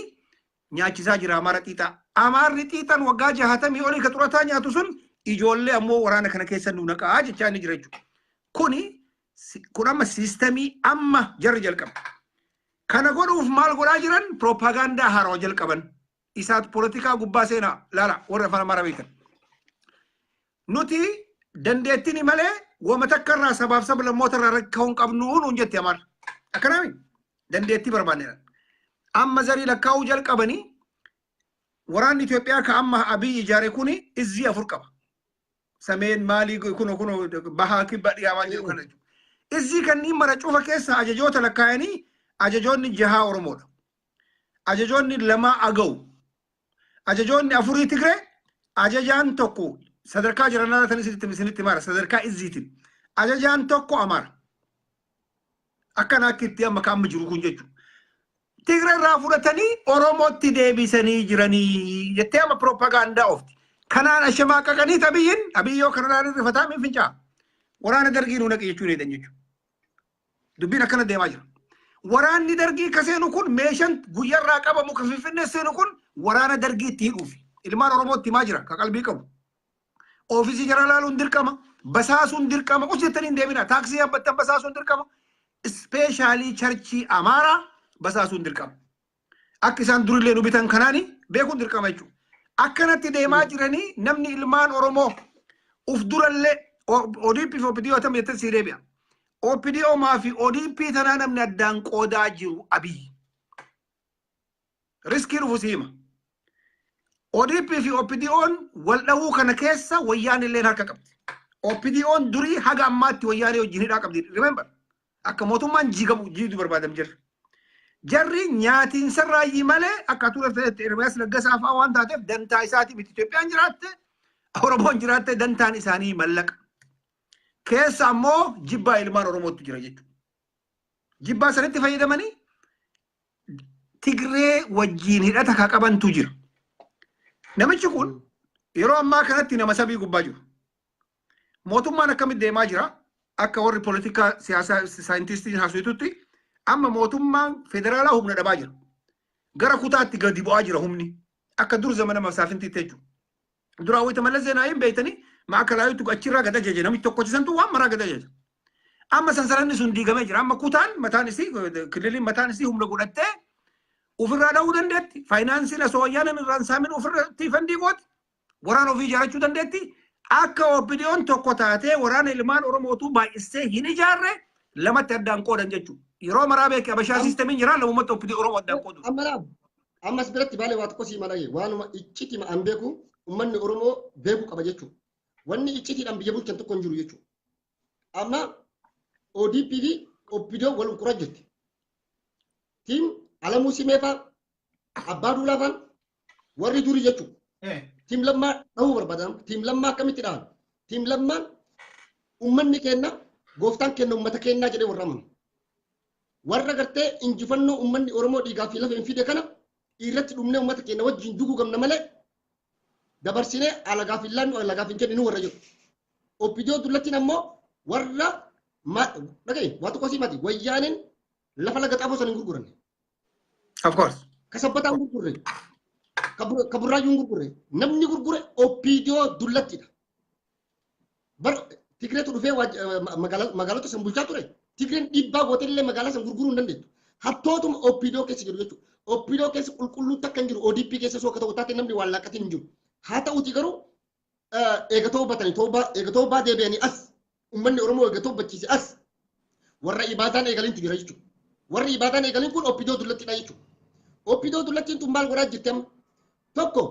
nyaachisaa jira Amaara xiixaa. Amaarri xiixaan waggaa 60 olii ka xurataa nyaatu sun ijoollee ammoo waraana kana keessa nu naqaa jechaa inni jira jechuudha. Kun amma siistemii amma jarri jalqaba. Kana godhuuf maal godhaa jiran propagaandaa haarawaa jalqaban. Isaatu poolitikaa gubbaa seenaa laala warra afaan Amaaraa beekan. Nuti dandeettiin malee wama takka irraa sabaaf sablammoota irraa rakkoo hin qabnu nuun jetti Amaara. Akkanaami dandeettii barbaanneedha. Amma zarii lakkaa'uu jalqabanii waraanni Itoophiyaa ka amma Abiyyi ijaare kuni izzii 4 qaba. Sameen maalii kuno bahaa kibba dhiyaa waan jedhu kana jechuudha. Izzii kanneen mara cufa keessa ajajoota lakkaa'anii ajajoonni 6 Oromoodha. Ajajoonni 2 Agaw. Ajajoonni 4 Tigree. Ajajaan tokko sadarkaa jiranaa tan isinitti mara sadarkaa izziitiin. Ajajaan tokko Amaara. Akkana akkitti amma kan jiru kun jechuudha. Tigree irraa fudhatanii Oromootti deebisanii jiranii jettee amma propagaandaa ofti. Kanaan ashamaa qaqanii abiyyoo kanarraa rifataa mifincaa. Waraana dargii nu naqi jechuun eedan jechuudha. Dubbiin akkana deemaa jira. Waraanni dargii ka seenu kun meeshaan guyyarraa qabamu ka Finfinnee seenu kun waraana dargii itti hidhuufi. Ilmaan Oromootti himaa jira ka qalbii qabu. Ofiisii jara laaluun dirqama. Basaasuun dirqama. Hojjetanii hin deemina. Taaksii yaabbattan basaasuun dirqama. Ispeeshaalii charchii Amaaraa basaasuun dirqama. Akka isaan durillee nu bitan kanaani beekuun dirqama jechuudha. Akkanatti deemaa jiranii namni ilmaan Oromoo uf durallee ODP fi OPDO tam jettee sii deebi'a. OPDO maafi ODP tanaa namni addaan qoodaa jiru Abiy. Riskii dhufu siima. ODP fi OPDO'n wal dhahuu kana keessa wayyaan illee harka qabdi. OPDO'n durii haga ammaatti wayyaanee wajjin hidhaa qabdi. Remember, akka mootummaan jiidu barbaadam jirra. Jarri nyaatiin sarraayyii malee akka ture fedhette Ermiyaas Laggasaa fa'aa waan taateef dantaa isaati miti. Itoophiyaan jiraatte, Oromoon jiraatte dantaan isaanii mallaqa. Keessa ammoo jibbaa ilmaan Oromootu jira jechuudha. Jibbaa sanitti fayyadamanii Tigree wajjin hidhata ka qabantu jira. Namichi kun yeroo ammaa kanatti nama sabii gubbaa jiru. Mootummaan akkamitti deemaa jira? Akka warri politika siyaasaa saayintistiin haasawitutti amma mootummaan federaalaa humna dhabaa jira. Gara kutaatti gadi bu'aa jira humni. Akka dur zamana masaafinti jechuudha. Duraa wayita Mallas Zeenaawiin beeytanii maakalaayutu achirraa gad ajaje namichi tokkochisantu waan maraa gad ajaje. Amma sansaranni sun diigamee jira. Amma kutaan mataan isii kililiin mataan isii humna godhattee ofirraa dha'uu dandeetti. Faayinaansii lasoo wayyaanan irraan saamin ofirratti fandii gooti. Waraana ofii ijaarachuu dandeetti. Akka OPDO'n tokko taatee waraana ilmaan Oromootu baay'isee hin ijaarre lamatti addaan qoodan jechuudha. Yeroo maraa beekee Abashaa siistamiin jira lammumatti OPDO Oromoo addaan qoodu. Ammas biratti baalee waa tokko sii malage waanuma icciti ma'an beeku ummanni Oromoo beeku qaba jechuudha. Wanni iccitiidhaan biyya bulchan tokko hin jiru jechuudha. Amma ODP fi OPDO wal quraa jirti. Tiim Alamuu Simeefaa Abbaa Duulaafaan warri durii jechuudha. Tiim lammaa dhahuu barbaadan. Tiim lammaa akkamitti dhahan? Tiim lammaan ummanni kenna gooftaan kenna ummata kennaa jedhee warra amanu. Warra gartee injifannoo ummanni Oromoo dhiigaa fi lafa hin fide kana irratti dhumnee ummata kenna wajjin duguu gamna malee dabarsinee alagaaf hin laannu alagaaf hin kenninu warra jiru. OPDO dullattiin ammoo warra dhagaye waa tokko simati wayyaaniin lafa laga xaafoo san hin gurguranne. Of course. Kasabbataan gurgurre. Kaburraayyuun gurgurre. Namni gurgure OPDO dullattiidha. Bar Tigreetu dhufee magaalota san bulchaa ture. Tigreen dhiibbaa gootellee magaalaa san gurguruu hin dandeettu. Hattootuma OPDO keessa jiru jechuudha. OPDO keessa qulqulluutti akka hin jiru ODP keessa soo akka ta'u taate namni waan laaqqatiin hin jiru. Haa ta'uuti garuu eegatoo batanii eegatoo baa deebi'anii as ummanni Oromoo eegatoo bachiise as warra ibaadaan eegalintu jira jechuudha. Warri ibaadaan eegalin kun OPDO dullattiidha jechuudha. OPDO dullattiin tun maal godhaa jirti amma? Tokko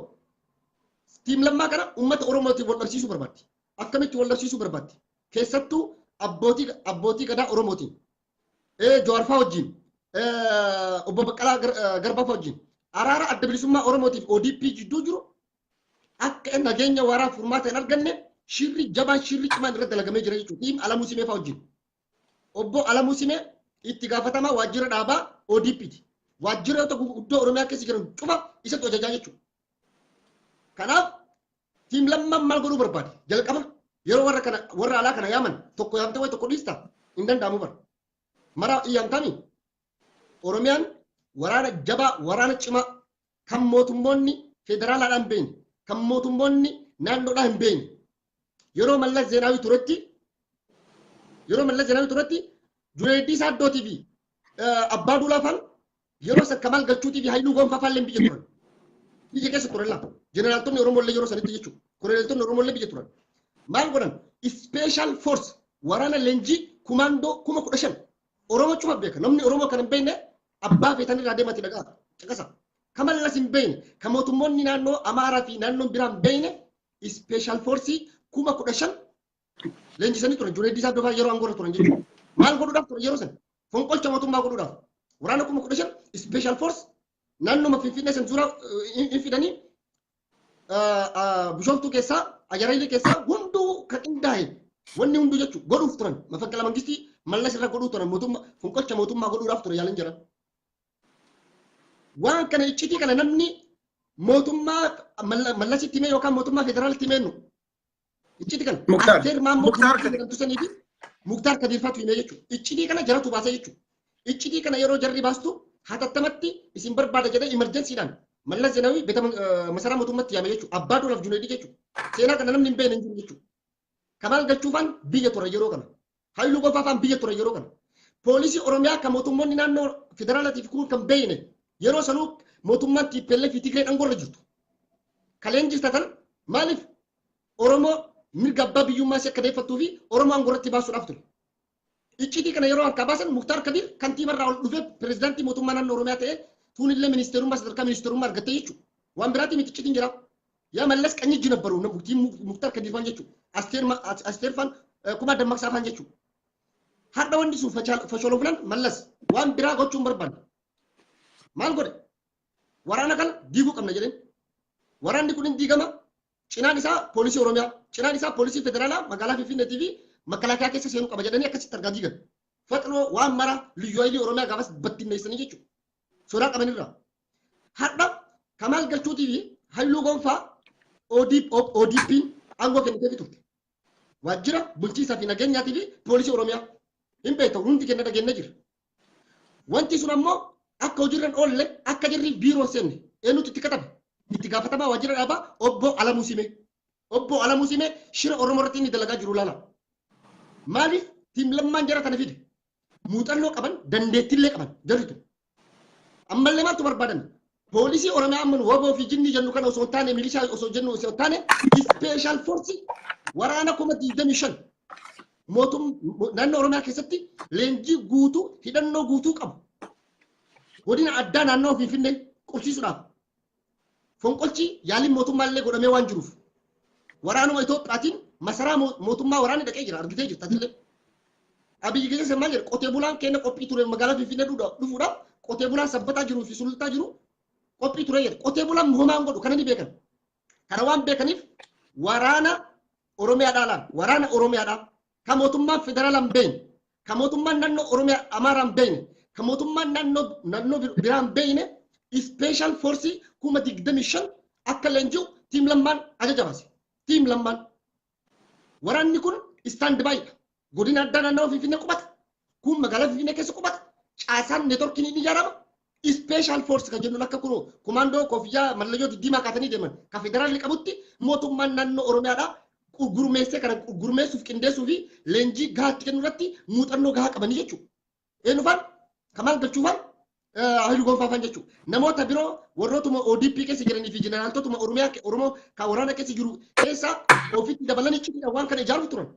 tiim lammaa kana ummata Oromootiin wal dhabsiisuu barbaaddi. Akkamitti wal dhabsiisuu barbaaddi? Keessattuu abbootii gadaa Oromootiin. Jawaarfaa wajjin. Obbo Baqqalaa Garbaafaa wajjin. Araara adda bilisummaa Oromootiif ODP jidduu jiru akka nageenya waaraa furmaata hin arganne shirri jabaan shirri cimaan irratti dalagamee jira jechuudha. Tiim Alamuu Simeefaa wajjin. Obbo Alamuu Simee itti gaafatamaa waajjira dhaabaa ODP'ti. Waajjiroota guddoo Oromiyaa keessa jiran cufa isatti hojjechaa jechuudha. Kanaaf tiim lammaan maal godhuu barbaade? Jalqaba yeroo warra alaa kana yaaman tokko yaamtee wayi tokko dhiistaa hin danda'amu bara. Mara iyyaamtanii Oromiyaan waraana jabaa waraana cimaa kan mootummoonni federaalaadhaan beekne kan mootummoonni naannoodhaan hin beekne yeroo Mallas Zeenaawii turetti Junaayidii Saaddootii fi Abbaa Duulaafaan yeroo san Kamaal Galchuutii fi Haayiluu Gonfaa faalleen biyya turan. Biyya keessa turan laa. Jeneraaltonni Oromoolee yeroo sanitti jechuudha. Koreeltonni Oromoolee biyya turan. Maal godhan? Special Force waraana leenjii kumaandoo 15,000 Oromoo cuma beeka. Namni Oromoo kan hin beekne abbaa feetanii irraa deematti dhagaa. Caqasa. Kamallas hin beekne. Kan mootummoonni naannoo Amaaraa fi naannoon biraa hin beekne Special Force 15,000 leenjisanii turan. Junaayidii Saaddoo yeroo aangoorra turan jechuudha. Maal godhuudhaaf ture yeroo san? Fonqolcha mootummaa godhuudhaaf. Waraana 15,000 Special Force naannoo Finfinnee san suuraa hin fidanii Bishooftuu keessaa Ajaraayilii keessaa hunduu kan qindaa'e wanni hunduu jechuudha godhuuf turan. Mafakkala mangistii Mallas irra godhuu turan fonqolcha mootummaa godhuudhaaf ture yaalan jiran. Waan kana iccitii kana namni mootummaa Mallasitti himee yookaan mootummaa federaalitti himeennu. Iccitii kana Asteer Maammoo Muktaar Kadiirfaatu himee jechuudha. Iccitii kana jaratu baasee jechuudha. Iccitii kana yeroo jarri baastu hatattamatti isin barbaada jedhee imerjensiidhaan Mallas Zeenaawii masaraa mootummaatti yaame jechuudha. Abbaa Duulaaf Junaayidii jechuudha. Seenaa kana namni hin beekne hin jiru jechuudha. Kamaal Galchuufaan biyya ture yeroo kana. Haayiluu Gonfaafaan biyya ture yeroo kana. Poolisii Oromiyaa kan mootummoonni naannoo federaalaatiif kun kan beekne yeroo sanuu mootummaan TPLF fi Tigree dhangoorra jirtu. Kaleen jirtatan maaliif Oromoo mirga abbaa biyyummaa si akka deeffattuu fi Oromoo aangoorratti baasuudhaaf ture. Iccitii kana yeroo harkaa baasan Muktaar Kadir kantiiba irraa ol dhufee pirezidaantii mootummaa naannoo Oromiyaa ta'ee tuunillee ministeerummaa sadarkaa ministeerummaa argatee jechuudha. Waan biraatii miti iccitiin jira. Yaa mallas qanyijji nabbaru Muktaar Kadir faan jechuudha. Asteer faan kuma dammaqsaa faan jechuudha. Har'a wanti sun fasholoofnan mallas waan biraa gochuun barbaanne. Maal godhe? Waraana kana diiguu qabna jedheen. Waraanni kun hin diigama. Cinaan isaa poolisii Oromiyaa, cinaan isaa poolisii federaalaa magaalaa Finfinneetii fi makalaakaa keessa seenuu qaba jedhanii akkasitti argaa diigan. Faxinoo waan mara liyyuu ayilii Oromiyaa gaafas battinneessanii jechuudha. Sodaa qabanirra. Har'a Kamaal Galchuutii fi Hayyuu Gonfaa ODP aangoo kennitee turte. Waajjira bulchiinsaa fi nageenyaatii fi poolisii Oromiyaa hin beektu hundi kenna dhageenye jira. Wanti sun ammoo akka hojiirran oolle akka jirri biiroo seenne eenyutu itti katabe. Itti gaafatamaa waajjira dhaabaa obbo Alamuu Simee. Obbo Alamuu Simee shira Oromoo irratti inni dalagaa jiru laala. Maaliif tiim lammaan jara kana fide? Muuxannoo qaban dandeettiillee qaban jarritu. Ammallee maaltu barbaadan? Poolisii Oromiyaa amman waboo fi jinni jennu kana osoo hin taane milishaa osoo jennu osoo hin taane ispeeshaal foorsi waraana 25 naannoo Oromiyaa keessatti leenjii guutuu hidhannoo guutuu qabu. Godina addaa naannoo Finfinnee qubsiisuudhaaf. Fonqolchi yaaliin mootummaallee godhamee waan jiruuf. Waraanuma Itoophiyaatiin masaraa mootummaa waraanni dhaqee jira argitee jirta illee. Abiyyi keessa maal jedha qotee bulaan keenya qophii ture magaalaa Finfinnee dhufuudhaaf qotee bulaan sabbataa jiruu fi sulultaa jiru qophii ture jedha. Qotee bulaan homaan godhu kana ni beekan. Kana waan beekaniif waraana Oromiyaadhaa laan waraana Oromiyaadhaa kan mootummaan federaalaan beeyne kan mootummaan naannoo Oromiyaa Amaaraan beeyne kan mootummaan naannoo biraan beeyne ispeeshaal foorsii 25,000 akka leenji'u tiim lammaan ajaja baase. Tiim lammaan waraanni kun istaand baay'ee godina addaa naannoo Finfinnee qubata. Kun magaalaa Finfinnee keessa qubata. Caasaan neetworkiin inni ijaarama. Ispeeshaal foorsi kan jennuun akka kun komaandoo koofiyyaa mallayyoo diddiimaa kaatanii deeman kan federaalli qabutti mootummaan naannoo Oromiyaadhaa gurmeessee kana gurmeessuuf qindeessuu fi leenjii gahaatti kennu irratti muuxannoo gahaa qabanii jechuudha. Eenyufaan Kamaal Galchuufaan Hayyuu Gonfaafaan jechuudha. Namoota biroo warrootuma ODP keessa jiranii fi jeneraaltotuma Oromoo kan waraana keessa jiru keessa ofitti dabalanii cimina waan kana ijaaruuf turan.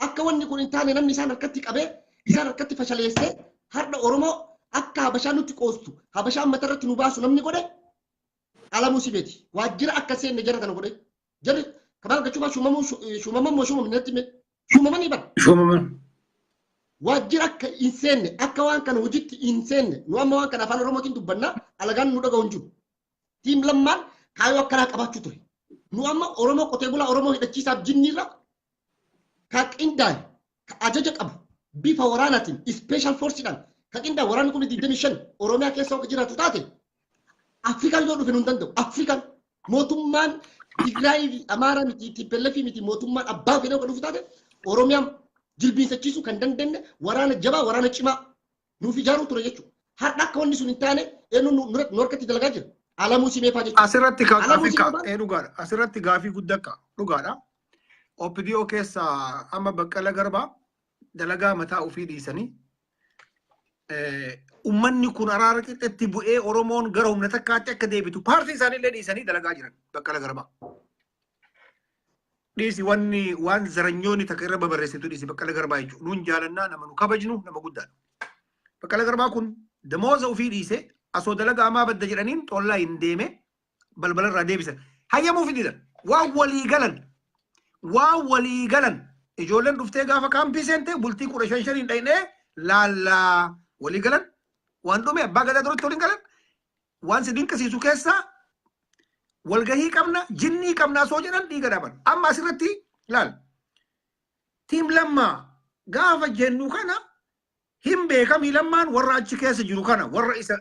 Akka wanni kun hin taane namni isaan harkatti qabee isaan harkatti fashaleessee har'a Oromoo akka Habashaan nutti qoostu Habashaan mata irratti nu baasu namni godhe Alamuu Simeeti. Waajjira akka seenne jara kana godhe. Jarri Kamaal Galchuufaa shumaman moo shumamni natti hime shumamanii bara. Shumaman. Waajjira akka hin seenne akka waan kana hojiitti hin seenne nu amma waan kana afaan Oromootiin dubbannaa alagaan nu dhaga'u hin jiru. Tiim lammaan kaayoo akkanaa qabaachuu ture. Nu amma Oromoo qotee bulaa Oromoo hidhachiisaaf jinniirra kan qindaa'e kan ajaja qabu bifa waraanaatiin ispeeshaal foorsiidhaan kan qindaa'e waraanni kun 25 Oromiyaa keessa akka jiraatu taate Afrikaan yoo dhufe nu hin danda'u. Afrikaan mootummaan Tigraay Amaaraa miti TPLF miti mootummaan abbaa fedhee akka dhufu taate Oromiyaan jilbiinsachiisuu kan dandeenye waraana jabaa waraana cimaa nuuf ijaaruu ture jechuudha. Har'a akka wanni sun hin taane eenyu nu harkatti dalagaa jira. Alamuu Simee faa jechuudha. Asirratti dhugaadha. Asirratti gaafii guddaa dhugaadha. OPDO keessa amma Baqqala Garbaa dalagaa mataa ofii dhiisanii ummanni kun araara qixxeetti bu'ee Oromoon gara humna takkaatti akka deebitu paartii isaaniillee dhiisanii dalagaa jiran Baqqala Garbaa. Dhiisi waan zaranyoonni takka irra babarreessitu dhiisi Baqqala Garbaa jechuudha. Nuun jaalannaa nama nu kabajnu nama guddaadha. Baqqala Garbaa kun damooza ofii dhiise asoo dalagaa amaa badda jedhaniin xollaa hin deeme balbalarraa deebisan. Hayyamuu fididhan waan walii galan ijoolleen dhuftee gaafa kaampii seente bultii 15 dhaynee laallaa walii galan waan dhume abbaa gadaa duratti waliin galan waan si dinqisiisu keessaa walgahii qabna jinnii qabna soo jedhan dhiiga dhaban. Amma asirratti laal tiim lammaa gaafa jennu kana hin beekamii lammaan warra achi keessa jiru kana warra isa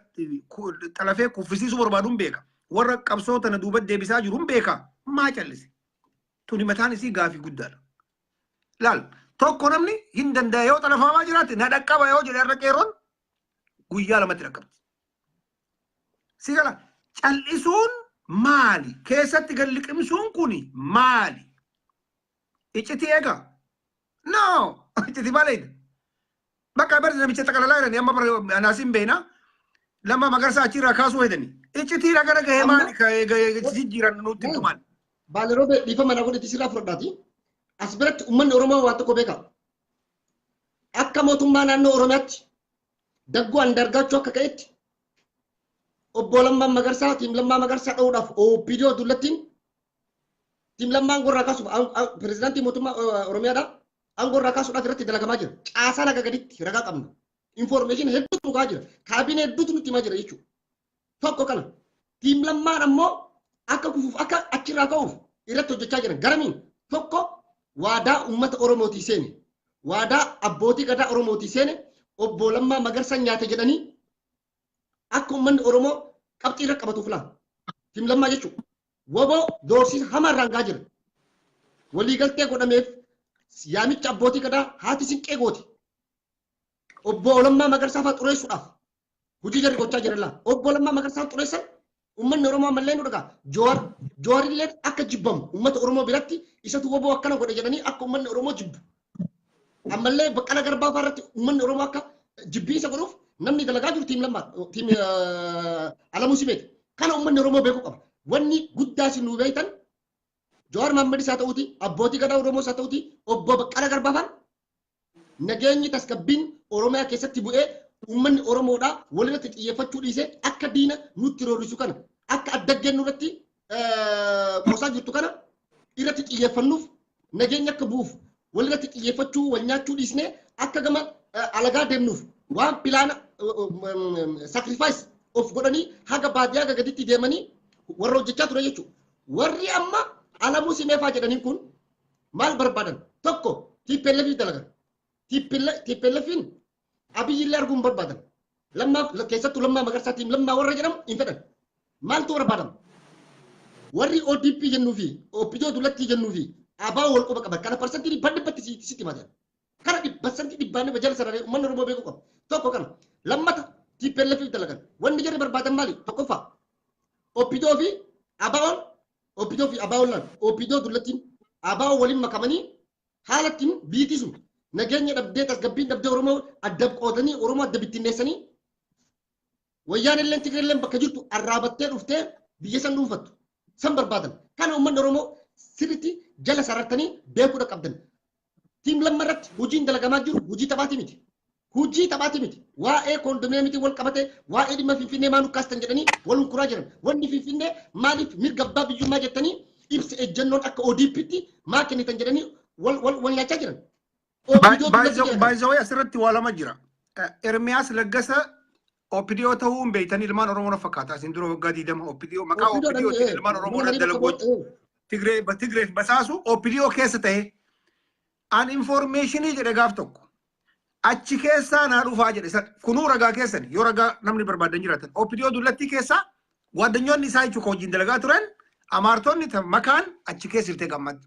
xalafee kuffisiisu barbaaduun beeka. Warra qabsoo tana duuba deebisaa jiru hin beeka. Maa callise. Tuni mataan isii gaafii guddaadha. Laal tokko namni hin danda'e yoo xalafamaa jiraate na dhaqqaba yoo jedhe irra qeerroon guyyaa lamatti dhaqqabti. Si gala callisuun maali? Keessatti galliqimsuun kuni maali? Icciti eega? No! Icciti maaleedha? Bakka barri namicha xaqalalaa jedhanii amma anaasiin beena lama magarsaa achirraa kaasuu hedanii. Iccitiidha gara gahee maali? Jijjiiran nutti himtu maali? Baaleroo dhiifa mana godhati sirraa fudhadhaati. As biratti uummanni Oromoo waan tokko beeka. akka mootummaa naannoo Oromiyaatti daggoo andargaachuu akka ka'etti obbo Lammaan Magarsaa tiim Lammaa Magarsaa dha'uudhaaf OPDO dullattiin tiim Lammaan gorraa kaasuuf pirezidaantii mootummaa Oromiyaadha angorraa kaasuudhaaf irratti dalagamaa jira. Caasaa laga gaditti ragaa qabna. Information hedduutu dhugaa jira. Kaabinee hedduutu nutti himaa jira jechuudha. Tokko kana tiim Lammaan ammoo akka kufuuf akka achirraa ka'uuf irratti hojjechaa jiran garamiin tokko waadaa uummata Oromootii seene waadaa abbootii gadaa Oromootii seene obbo Lammaa Magarsaa nyaate jedhanii akka uummanni Oromoo qabxii irra qabatuuf laata. Tiim Lammaa jechuudha. Woboo doorsiisa hamaa irraan gahaa jira. Waliigaltee godhameef yaamicha abbootii gadaa haati sinqee gooti. Obbo Lammaa Magarsaa fa'aa xureessuudhaaf hojii jarri gochaa jiran laata. Obbo Lammaa Magarsaa xureessan ummanni Oromoo ammallee nu dhagaa. Joorillee akka jibbamu uummata Oromoo biratti isatu woboo akkana godhe jedhanii akka uummanni Oromoo jibbu. Ammallee Baqqalaa Garbaa fa'aa irratti uummanni Oromoo akka jibbii isa godhuuf namni dalagaa jiru tiim Lammaa tiim Alamuu Simeeti. Kana uummanni Oromoo beekuu qaba. Wanni guddaa si nu beektan Jawaar Mohaammed isaa ta'uuti abbootii gadaa Oromoo isaa ta'uuti obbo Baqqalaa Garbaa fa'aa nageenyi tasgabbiin Oromiyaa keessatti bu'ee uummanni Oromoodhaa walirratti xiyyeeffachuu dhiisee akka diina nutti roorrisu kana akka addaggeen nurratti qoosaa jirtu kana irratti xiyyeeffannuuf nageenya akka bu'uuf walirratti xiyyeeffachuu wal nyaachuu dhiisnee akka gama alagaa deemnuuf waan pilaana sacrifice of godhanii haga baadiyyaa haga gaditti deemanii warra hojjechaa ture jechuudha. Warri amma Alamuu Simeefaa jedhaniin kun maal barbaadan? Tokko TPLF dalagan. TPLFin Abiyyillee arguun barbaadan. Keessattuu Lammaa Magarsaa tiim Lammaa warra jedhamu hin fedhan. Maaltu barbaadan? Warri ODP jennuu fi OPDO dullatti jennuu fi abaa wal quba qaban kana parsantii dhibbaan dhibbatti sitti himaa jiran. Kana parsantii dhibbaan dhibba jala sararee uummanni Oromoo beekuu qabu. Tokko kana lammata TPLF dalagan. Wanni jarri barbaadan maali? Tokkoffaa OPDO fi abaa'oon OPDO fi abaa'oon lan OPDO dullattiin abaa'oo waliin makamanii haalattiin biitii sun nageenya dhabdee tasgabbiin dhabdee Oromoo adda qootanii Oromoo adda bittinneessanii wayyaan illee Tigree bakka jirtu arraabattee dhuftee biyya san dhuunfattu san barbaadan. Kana uummanni Oromoo sirriitti jala sarartanii beekuudha qabdan. Tiim Lammaa irratti hojiin dalagamaa jiru hojii taphaatii miti. Hojii taphaatii miti. Waa'ee koondomineemitii wal qabatee waa'ee dhimma Finfinnee maal kaastan jedhanii wal hunkuraa jiran. Wanni Finfinnee maaliif mirga abbaa biyyummaa jettanii ibsa ejjennoon akka ODP'tti maa kennitan jedhanii wal nyaachaa jiran. Baay'ee asirratti waa lama jira. Ermiyaas Laggasa OPDO ta'uun beeytanii ilmaan Oromoo na fakkaata. Isin dura waggaa 20 OPDO maqaa OPDO ilmaan Oromoo na dalagooti. Tigree basaasu OPDO keessa ta'e an informationii jedhe gaaf tokko. Achi keessaa naa dhufaa jedhe kunuu ragaa keessan yoo ragaa namni barbaadan jiraatan OPDO dullattii keessaa ጓደኞonni isaa jechuun hojiin dalagaa turan አማርቶን መካን አቺ ኬስ ይልተቀመጥ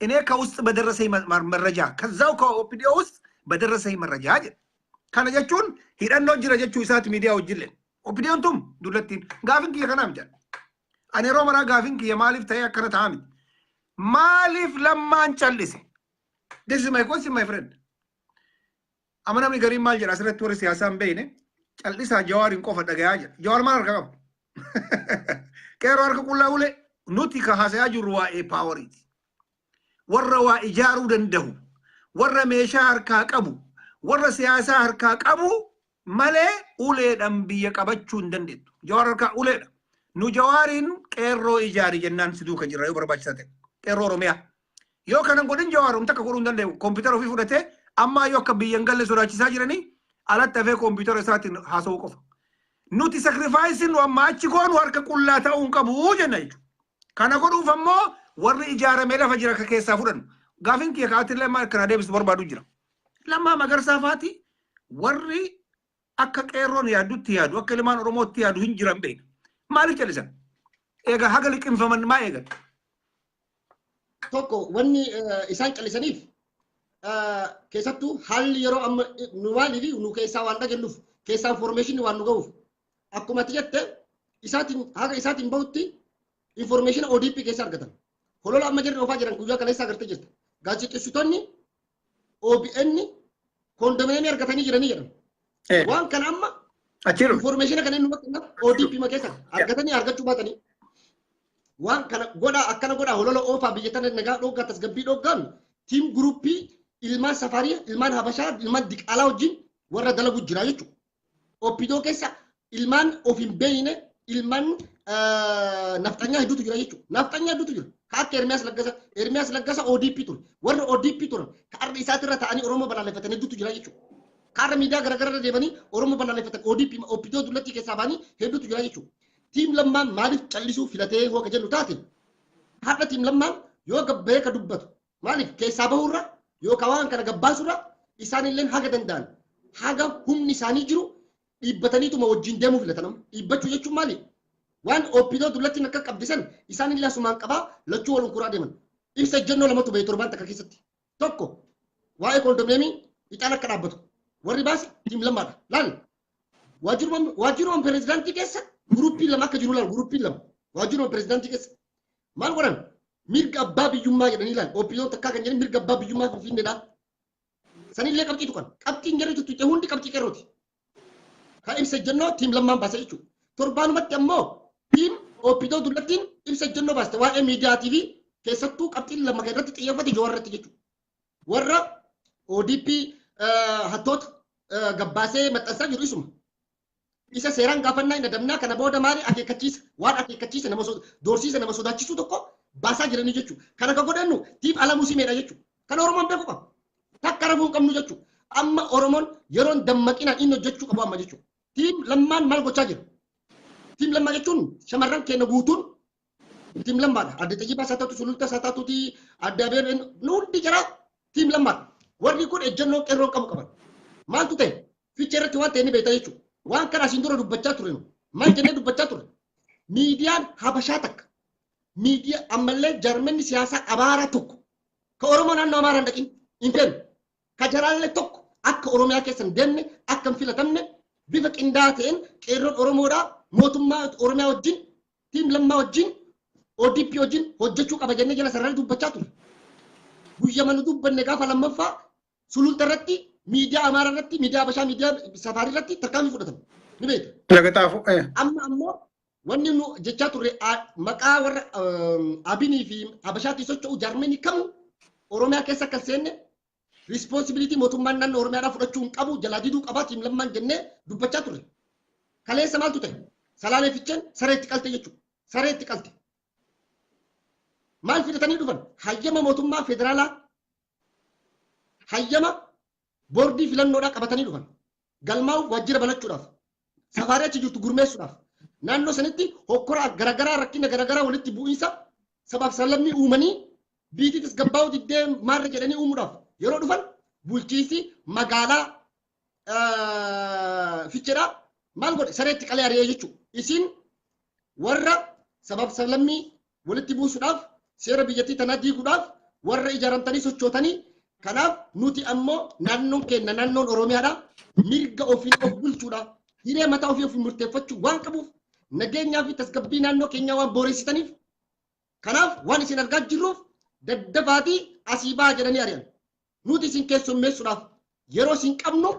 እኔ ከውስጥ በደረሰኝ መረጃ ከዛው ከኦፒዲዮ ውስጥ በደረሰኝ መረጃ ካነ ጀቹን ሂደኖ ጅረ ጀቹ ኢሳት ሚዲያው ጅልን ኦፒዲዮንቱም ዱለቲን ጋፍንክ የከናም ጀ አኔ ሮመራ ጋፍንክ የማሊፍ ተያ ከረታም ማሊፍ ለማን ጨልሴ this is my question my friend አመናም ገሪ ማል ጀራ ስረት ወር ሲያሳም በይኔ ጨልሳ ጀዋሪን ቆፈ ደጋያ ጀዋር ማር ከቀም ከሮ አርከ ቁላውለ ኑቲ ከሐሰያ ጅሩዋ ኤፓወሪት ወረዋ ኢጃሩ ደንደሁ ወረ ሜሻ አርካ ቀቡ ወረ ሲያሳ አርካ ቀቡ መሌ ኡሌ ደምብየ ቀበቹ እንደንዴት ጀዋር አርካ ኡሌ ኑ ጀዋሪን ቀሮ ኢጃሪ ጀናን ሲዱ ከጅራዩ በርባችሳተ ቀሮ ኦሮሚያ ዮ ከነን ጎድን ጀዋሩም ተከኩሩ እንደንደ ኮምፒውተር ኦፊ ፉደቴ አማ ዮ ከብየን ገለ ሶራቺሳ ጅረኒ አላተፈ ኮምፒውተር ሳትን ሐሰው ቆፍ ኑቲ ሳክሪፋይስን ወማቺ ኮን ወርከ ቁላታውን ቀቡ ጀናይቱ ካና ጎዱ ፈሞ ወር ኢጃረ ሜዳ ፈጅራ ከከሳ ፉደን ጋፊን ከካትለ ማ ከናዴብስ በርባዱ ጅራ ለማ መገርሳ ፋቲ ወሪ አከ ቀሮን ያዱት ያዱ አከ ለማን ኦሮሞት ያዱ እንጅራም በይ ማለት ጨልሰ ኤጋ ሀገል ቅንፈመን ማ ኤጋ ቶኮ ወኒ ኢሳን ጨልሰኒፍ ከሰቱ ሀል የሮ ኑዋሊቪ ኑ ከሳ ዋንዳ ገሉፍ ከሳ ኢንፎርሜሽን ዋኑ ገውፍ አኩማ ትየተ ኢሳቲን ሀገ ኢሳቲን በውቲ ኢንፎርሜሽን ኦዲፒ ከሳ አርገተን ሆሎላ አመጀር ነው ፋጀራን ኩያ ከነሳ ገርተ ጅርተ ጋዜጤሱቶኒ ኦቢኤን ኮንዶሚኒየም አርገተኒ ጅረኒ ጀረን ዋን ከናማ አቺሩ ኢንፎርሜሽን ከነኑ መከና ኦዲፒ መከሳ አርገተኒ አርገቹ ባተኒ ዋን ከነ ጎዳ አከነ ጎዳ ሆሎላ ኦፋ ቢየተነ ነጋ ዶጋ ተስገቢ ዶጋን ቲም ግሩፒ ilmaan safarii, ilmaan habashaa, ilmaan diqaalaa wajjin warra dalagu jira jechuudha. Oppidoo keessa ilmaan of hin beeyne ilmaan naftanyaa hedduutu jira jechuudha. Naftanyaa hedduutu jira. Ka akka Ermiyaas Laggasa ODP ture. Warra ODP turan ka arda isaatirra ta'anii Oromoo balaaleffatan hedduutu jira jechuudha. Ka arda miidiyaa garaagaraa deemanii Oromoo balaaleffatan ODP Oppidoo dullatti keessaa ba'anii hedduutu jira jechuudha. Tiim lammaan maaliif callisuu filatee hoo ka jennu taate har'a tiim lammaan yoo gabbee ka dubbatu maaliif keessaa bahurra yookaan waan kana gabbaasurra isaanillee haga danda'an haga humni isaanii jiru dhiibbataniituma wajjin deemuu filatan. Dhiibbachuu jechuun maali? Waan Oppidoo dullatti akka qabdisan isaanillee asumaan qabaa lachuu wal hunkuraa deeman. Ibsa ejjennoo lamatu bahee torbaan takka keessatti. Tokko waa'ee kondomneemii ixaan akka dhaabbatu warri baase tiim lammaadha. Laal waajjiruma pireezidaantii keessa guruppii lama akka jiru laal guruppii lama waajjiruma pireezidaantii keessa maal godhan mirga abbaa biyyummaa jedhanii laal Oppidoon takkaa kan jedhan mirga abbaa biyyummaa finfinneedha. Sanillee qabxii tuqan qabxiin jedhu tuttuqee hundi qabxii qeerrooti. Kan ibsa ejjennoo tiim lammaan baase jechuudha. Torbaanumatti ammoo tiim Oppidoo dullattiin ibsa ejjennoo baaste waa'ee miidiyaatii fi keessattuu qabxiin lama irratti xiyyeeffate jawaarratti jechuudha. Warra ODP hattoota gabbaasee maxxansaa jiru isuma. Isa seeraan gaafannaa hin adamnaa kana booda maali akeekkachiisa waan akeekkachiisa nama doorsiisa nama sodaachisu tokko baasaa jiranii jechuudha. Kana kan godhannu tiim Alamuu Simeedha jechuudha. Kan Oromoon beeku qaba. Takka rafuu hin qabnu jechuudha. Amma Oromoon yeroon dammaqinaan inni hojjechuu qabu amma jechuudha. Tiim lammaan maal gochaa jiru? Tiim lammaa jechuun shamarran keenya guutuun tiim lammaadha. Adda Xiyyiibaa isaa taatu sululta isaa taatuuti adda Abeebeen hundi jira tiim lammaadha. Warri kun ejjennoo qeerroon qabu qaban. Maaltu ta'e? Fiicha irratti waan ta'e ni beekta jechuudha. Waan kana asiin dura dubbachaa ture maal jennee dubbachaa ture? Miidiyaan Habashaa takka miidiyaa ammallee jaarmanni siyaasaa abaaraa tokko ka Oromoo naannoo Amaaraa hin dhaqin hin feenu. Ka jaraallee tokko akka Oromiyaa keessa hin deemne akka hin filatamne bifa qindaa'aa ta'een qeerroon Oromoodhaa mootummaa Oromiyaa wajjin tiim lammaa wajjin ODP wajjin hojjechuu qaba jennee jala sararri dubbachaa ture. Guyyaa manu dubbanne gaafa lammaffaa sululta irratti miidiyaa Amaaraa irratti miidiyaa Habashaa miidiyaa Safaarii irratti tarkaanfii fudhatan. Ni beekta. Amma ammoo wanni nu jechaa turre maqaa warra Abinii fi Habashaatti socho'u jaarmanii kamu Oromiyaa keessa akka seenne responsibility mootummaan naannoo Oromiyaadhaa fudhachuu hin qabu jalaa diduu qabaa tiim lammaan jennee dubbachaa turre. Kaleessa maaltu ta'e? Salaalee ficheen sareetti qalte jechuudha. Sareetti qalte. Maal fidatanii dhufan? Hayyama mootummaa federaalaa hayyama boordii filannoodhaa qabatanii dhufan. Galmaa'uuf waajjira banachuudhaaf. Safaarii achi jirtu gurmeessuudhaaf. Naannoo sanitti hokkora garaagaraa rakkina garaagaraa walitti bu'iinsa sabaaf sallammii uumanii biitii tasgabbaa'uu diddee maarra jedhanii uumuudhaaf yeroo dhufan bulchiisi magaalaa ficheedhaa maal godhe sareetti qalee ari'ee jechuudha. Isiin warra sabaaf sallammii walitti buusuudhaaf seera biyyattii tanaa diiguudhaaf warra ijaaramtanii sochootanii kanaaf nuti ammoo naannoon keenya naannoon Oromiyaadhaa mirga ofiin of bulchuudhaaf hiree mataa ofii of murteeffachuu waan qabuuf nageenyaa fi tasgabbii naannoo keenyaa waan booressitaniif kanaaf waan isin argaa jirruuf daddafaatii asii baa jedhanii ari'an. Nuti isin keessummeessuudhaaf yeroo isin qabnu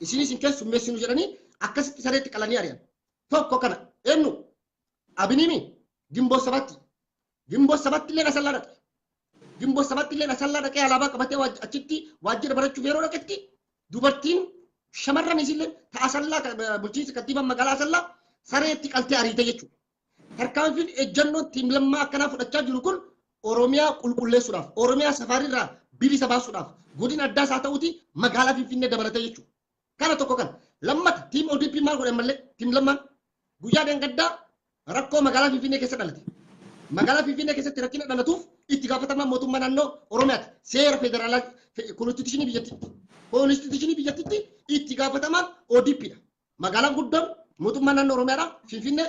isin isin keessummeessinu jedhanii akkasitti sareetti qalanii ari'an. Tokko kana eenyu Abiniimi Gimboo sabatti illee asallaa dhaqe. Gimboo sabatti illee asallaa dhaqee alaabaa qabatee achitti waajjira barachuuf yeroo dhaqetti dubartiin shamarran isillee ta'asallaa bulchiinsa kantiibaa magaalaa asallaa sareetti qaltee ariite jechuudha. Tarkaanfiin ejjennoo tiim lammaa akkanaa fudhachaa jiru kun Oromiyaa qulqulleessuudhaaf Oromiyaa safaariirraa bilisa baasuudhaaf godina addaas haa ta'uuti magaalaa Finfinnee dabalatee jechuudha. Kana tokko kana lammata tiim ODP maal godhan mallee tiim lammaan guyyaa dheengaddaa rakkoo magaalaa Finfinnee keessa dhalate. Magaalaa Finfinnee keessatti rakkina dhalatuuf itti gaafatamaa mootummaa naannoo Oromiyaati. Seera federaalaa konstitushinii biyyattiitti. Konstitushinii biyyattiitti itti gaafatamaan ODPdha. Magaalaan guddoon mootummaa naannoo Oromiyaadhaa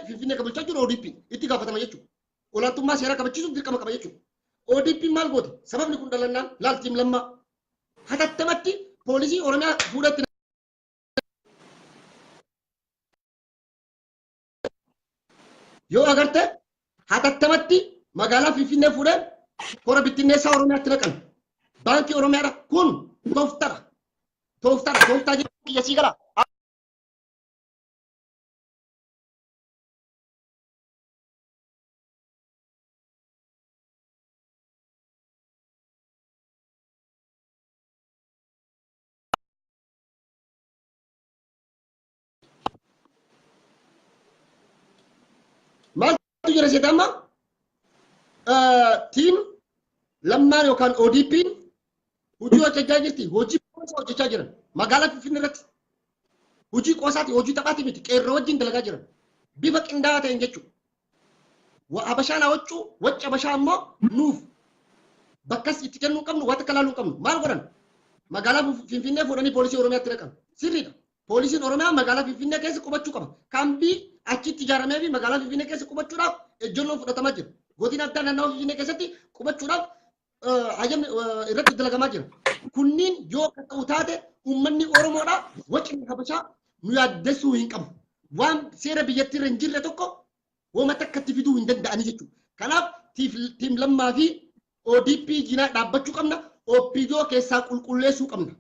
Finfinnee kabajachaa jiru ODP itti gaafatama jechuudha. Olaantummaa seeraa kabachiisuuf dirqama qaba jechuudha. ODP maal goote? Sababni kun dhalannaan laal tiim lammaa. Hatattamatti poolisii Oromiyaa fuudhatti yoo agarte hatattamatti magaalaa Finfinnee fuudhee kora bittinneessaa Oromiyaatti naqan. Baankii Oromiyaadha kun tooftaadha. Tooftaa jechuun kiyya sii gara. jira seetama tiim lammaan yookaan ODP'n hojii hojjechaa jirti. Hojii qoosaa hojjechaa jiran magaalaa Finfinnee irratti hojii qoosaati hojii taphaati miti qeerroo wajjin dalagaa jiran bifa qindaa'aa ta'een jechuudha. Habashaan hawwachuu wacci habashaa immoo nuuf bakkas itti kennuu qabnu wanta kalaaluu qabnu maal godhan magaalaa Finfinnee fuudhanii poolisii Oromiyaatti dhaqan sirriidha. Poolisiin Oromiyaa magaalaa Finfinnee keessa qubachuu qaba. Kaambii achitti ijaaramee fi magaalaa Finfinnee keessa qubachuudhaaf ejjennoon fudhatamaa jira. Godina addaa naannawaa Finfinnee keessatti qubachuudhaaf hayyamni irratti dalagamaa jira. Kunniin yoo ta'u taate uummanni Oromoodha wacni habashaa nu yaaddessuu hin qabu. Waan seera biyyattii irra hin jirre tokko wooma takkatti fiduu hin danda'anii jechuudha. Kanaaf tiim lammaa fi ODP jinaa dhaabbachuu qabna. OPDO keessaa qulqulleessuu qabna.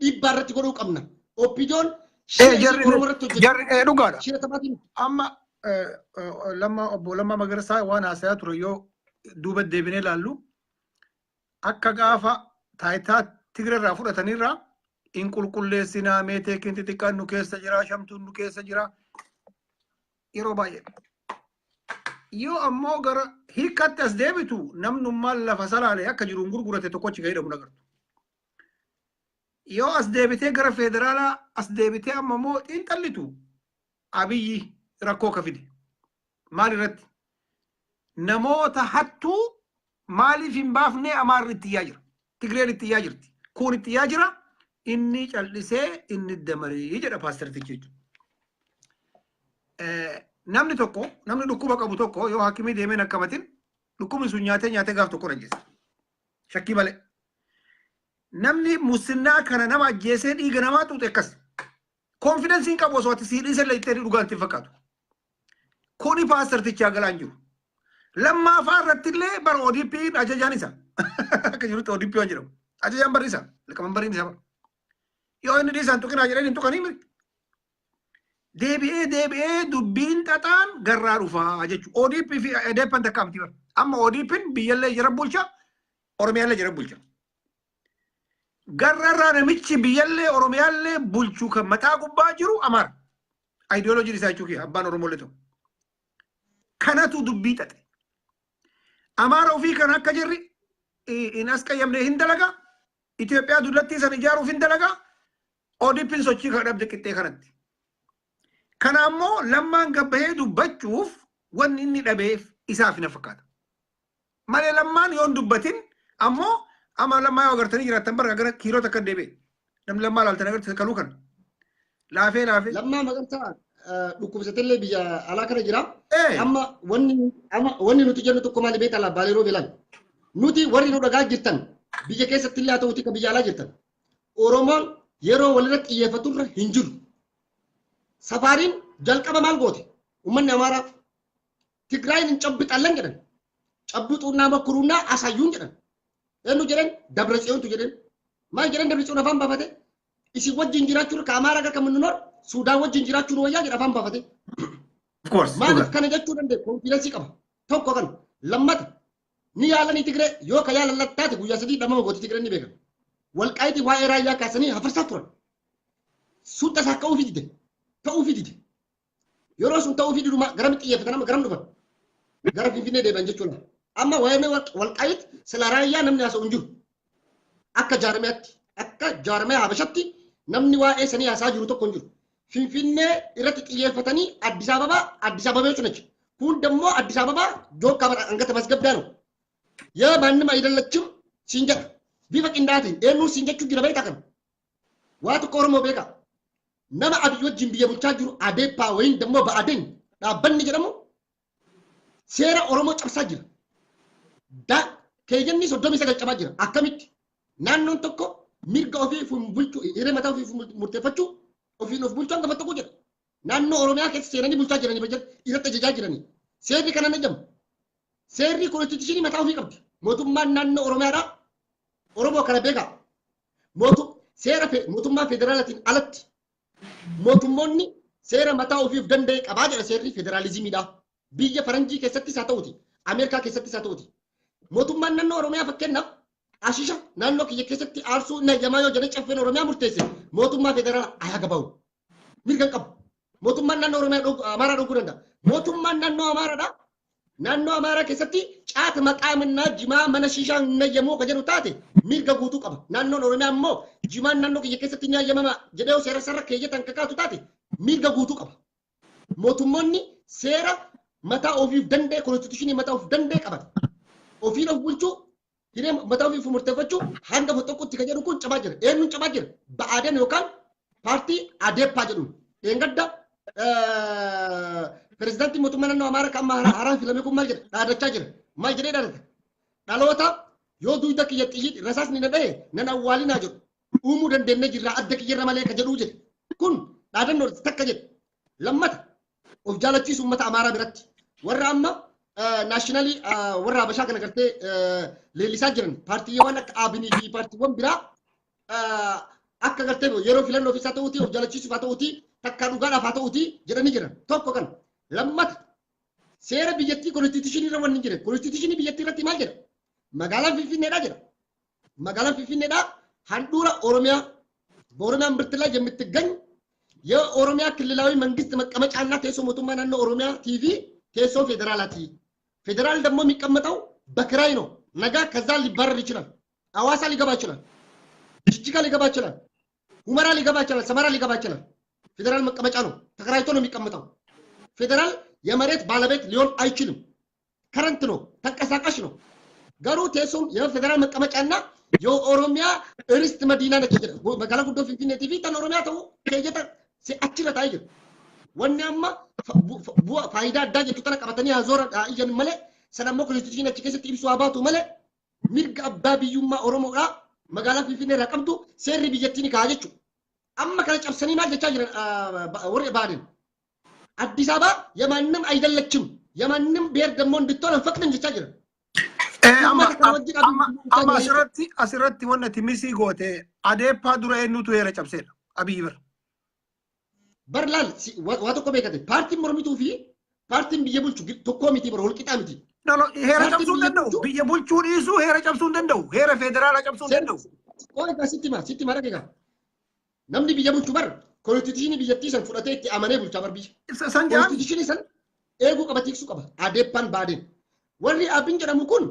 Dhiibbaa irratti godhuu qabna. OPDO'n jarri dhugaadha. Amma obbo Lammaa Magarsaa waan haasayaa ture yoo duuba deebinee ilaallu akka gaafa taayitaa Tigreerraa fudhatanirraa in qulqulleessinaa meeteekiin xixiqqaan nu keessa jira shamtuun nu keessa jira yeroo baay'ee. Yoo ammoo gara hiikatti as deebitu namnummaan lafa salaalee akka jiruun gurgurate tokkochi gahee dhabu nagartu. Yoo as deebitee gara federaalaa as deebitee amma immoo xiinxallitu Abiyyi rakkoo ka fide. Maal irratti? Namoota hattuu maaliif hin baafnee Amaarri itti iyyaa jira. Tigreen itti iyyaa jirti. Kun itti iyyaa jira. Inni callisee inni damaree jedha paastartichi jechuudha. Namni tokko namni dhukkuba qabu tokko yoo hakimii deemee nakkamatin dhukkubni sun nyaatee gaaf tokko ajjeesa. Shakkii malee. Namni musinnaa kana nama ajjeesee dhiiga namaa tuute akkas. Konfidensiin qabu osoo ati siidhiisa illee itti dhugaan itti fakkaatu. Kuni paastartichaa galaan jiru. Lammaafaa irratti illee bara ODP'n ajajaan isa. Akka jirutti ODP waan jedhamu. Ajajaan barri isa. Liqaman barriin isa bara. Yoo inni dhiisaan tuqinaa jedhanii hin tuqanii miri. Deebi'ee dubbiin xaxaan garraa dhufaa jechuudha. ODP fi EDP'n takka amti bara. Amma ODP'n biyyallee jira bulcha. Oromiyaallee jira bulcha. Garrarraa namichi biyyallee Oromiyaallee bulchuu kan mataa gubbaa jiru Amaara. Ayidiyooloojiin isaa jechuudha abbaan Oromollee ta'u. Kanatu dubbii xaxe. Amaara ofii kan akka jirri in as qayyamnee hin dalagaa. Itoophiyaa dullattii san ijaaruuf hin dalagaa. ODP'n sochii kan dhabde qixxee kanatti. Kana ammoo lammaan gabbahee dubbachuuf wanni inni dhabeef isaaf hin fakkaata. Malee lammaan yoon dubbatin ammoo amma lammaa yoo agartanii jiraattan bara gara kiilota akka deebi'e. Namni lammaa laaltan agartanii kaluu kana. Laafee. Lammaa Magarsaa dhukkubsatellee biyya alaa kana jira. Amma wanni nuti jennu tokko maali beektaa laabbaalee yeroo beelan. Nuti warri nu dhagaa jirtan biyya keessatti illee haa ta'uuti kan biyya alaa jirtan. Oromoon yeroo walirratti xiyyeeffaturra hin jiru. Safaariin jalqaba maal goote? Uummanni Amaaraa Tigraayin hin cabbixallan jedhan. Cabbixuunnaa makkuruunnaa asayyuun jedhan. Eenyu jedhan Dabratsiyoontu jedhan. Maal jedhan Dabratsiyoon afaan baafate? Isin wajjin jiraachuun ka Amaaraa akka kamnu noor Suudaan wajjin jiraachuun wayyaa jedha afaan baafate. Maaliif kana jechuu danda'e? Konfiidensii qaba. Tokko kan lammata ni yaalanii Tigree yoo ka yaalan lattaate guyyaa sadii dhamama gooti Tigree ni beekan. Walqaayitii waa'ee raayyaa kaasanii hafarsaa turan. Suuta isaa ka'uu fidide. Ta'uu fidide. Yeroo sun ta'uu fididu garam xiyyeeffatan amma garam dhufan. Gara Finfinnee deebi'an jechuudha. Amma waa'ee walqaayit sila raayyaa namni haasa'u hin jiru. Akka jaarmee Habashatti namni waa'ee sanii haasaa jiru tokko hin jiru. Finfinnee irratti xiyyeeffatanii Addis Ababaa jechuun jechuudha. Kun dammoo Addis Ababaa jookkaa bara hangata masgabdaanu. Yaa maannima idallachum siin jedha. Bifa qindaatiin eenyuun siin jechuu jira beektaa kana. Waa tokko Oromoo beekaa. Nama Abiy wajjin biyya bulchaa jiru Adeeppaa wayin dammoo Ba'aadeen dhaabbanni jedhamu seera Oromoo cabsaa jira. Keeyyanni 39 cabaa jira. Akkamitti naannoon tokko mirga ofii bulchuu hiree mataa ofii murteeffachuu ofiin of bulchuu hanga tokko jedha. Naannoo Oromiyaa keessa seenanii bulchaa jiranii irratti ajajaa jiranii. Seerri kana ni jedhamu. Seerri konstitushinii mataa ofii qabdi. Mootummaan naannoo Oromiyaadhaa Oromoo kana beekaa. Mootummaa federaalaatiin alatti mootummoonni seera mataa ofiif danda'e qabaa jedha seerri federaalizimiidha. Biyya Faranjii keessattis haa ta'uti. Ameerikaa keessattis haa ta'uti. Mootummaan naannoo Oromiyaa fakkeenyaaf ashisha naannoo kiyya keessatti aarsuu nayyamaa yoo jedhee caffeen Oromiyaa murteesse mootummaa federaalaa ayaa gabaa'u. Mirga qabu. Mootummaan naannoo Oromiyaa Amaaraa dhuguu danda'a. Mootummaan naannoo Amaaraadhaa naannoo Amaaraa keessatti caata maqaaminaa jimaa mana shishaa nayyamoo ka jedhu taate mirga guutuu qaba. Naannoon Oromiyaa immoo jimaan naannoo kiyya keessatti ni hayyamama jedhee seera sarara keeyyatan kakaatu taate mirga guutuu qaba. Mootummoonni seera mataa ofiif danda'e konstituushinii mataa ofiif danda'e qaban. Ofiin of bulchuu hiree mataa ofiif murteeffachuu hanga tokkotti ka jedhu kun cabaa jira. Eenyuun cabaa jira? Ba'aaden yookaan paartii Adeeppaa jedhu. Dheengadda pirezidaantii mootummaa naannoo Amaaraa kan haaraan filame kun maal jedha? Dhaadachaa jira. Maal jedhee dhaadata? Dhaloota yoo duuta kiyya xiyyi rasaasni na dhahe nan awwaalinaa jedhu. Uumuu dandeenye jirraa adda kiyyarra malee ka jedhuu jedhe. Kun dhaadannoo takka jedhe. Lammata of jaalachiisu uummata Amaaraa biratti. Warra amma naashinaali warra Habashaa kana gartee leellisaa jiran paartiiwwan akka Aabinii fi paartiiwwan biraa akka gartee yeroo filannoo ofiisaa ta'uutii of jaalachiisuuf haa ta'uutii takka dhugaadhaaf haa ta'uutii jedhanii jiran. Tokko kan lammata seera biyyattii konstituushinii irra wanni jiran konstituushinii biyyattii irratti maal jedha? Magaalaan Finfinneedhaa jedha. Magaalaan Finfinneedhaa handhuura Oromiyaa በኦሮሚያን ብርት ላይ የምትገኝ የኦሮሚያ ክልላዊ መንግስት መቀመጫና ቴሶ ሞቱማ ናኖ ኦሮሚያ ቲቪ ቴሶ ፌደራላቲ ፌደራል ደግሞ የሚቀመጠው በክራይ ነው። ነገ ከዛ ሊባረር ይችላል። አዋሳ ሊገባ ይችላል። ጅጅጋ ሊገባ ይችላል። ሁመራ ሊገባ ይችላል። ሰመራ ሊገባ ይችላል። ፌደራል መቀመጫ ነው። ተከራይቶ ነው የሚቀመጠው። ፌደራል የመሬት ባለቤት ሊሆን አይችልም። ከረንት ነው፣ ተንቀሳቃሽ ነው። ገሩ ቴሶም የፌደራል መቀመጫና የኦሮሚያ ርስት መዲና ነች። መጋላ ጉዶ ፊንፊኔ ቲቪ ተን ኦሮሚያ ተው ከየተ ሲአችረት አይገር ወኛማ ፋይዳ አዳጅ ተጠና ቀበተኒ ያዞረ አየን መለ ሰላም ኮንስቲቱሽን ነች ከሰት ኢብሱ አባቱ መለ ሚርጋ አባቢዩማ ኦሮሞራ መጋላ ፊንፊኔ ረቀምቱ ሴሪ ቢየቲኒ ካጀቹ አማ ከለ ጨርሰኒ ማል ጀቻ ጅረ ወሬ ባድን አዲስ አበባ የማንም አይደለችም። የማንም ብሔር ደግሞ እንድትሆን አንፈቅድም ጀቻ ጅረ amma asirratti wanna timisi goote Adeeppaa dura eenyutu heera cabseedha? Abiy barlaal waa tokko beekate paartiin mormituu fi paartiin biyya bulchu tokkoo miti bara holqixaa miti. Heera cabsuu danda'u biyya bulchuu dhiisuu heera cabsuu danda'u heera federaalaa cabsuu danda'u. Qofa sitti mara keeka namni biyya bulchu bar konstituushinii biyyattii san fudhatee itti amanee bulchaa bar biyya. Konstituushinii san eeguu qaba tiksuu qaba. Adeeppaan baadeen warri abin jedhamu kun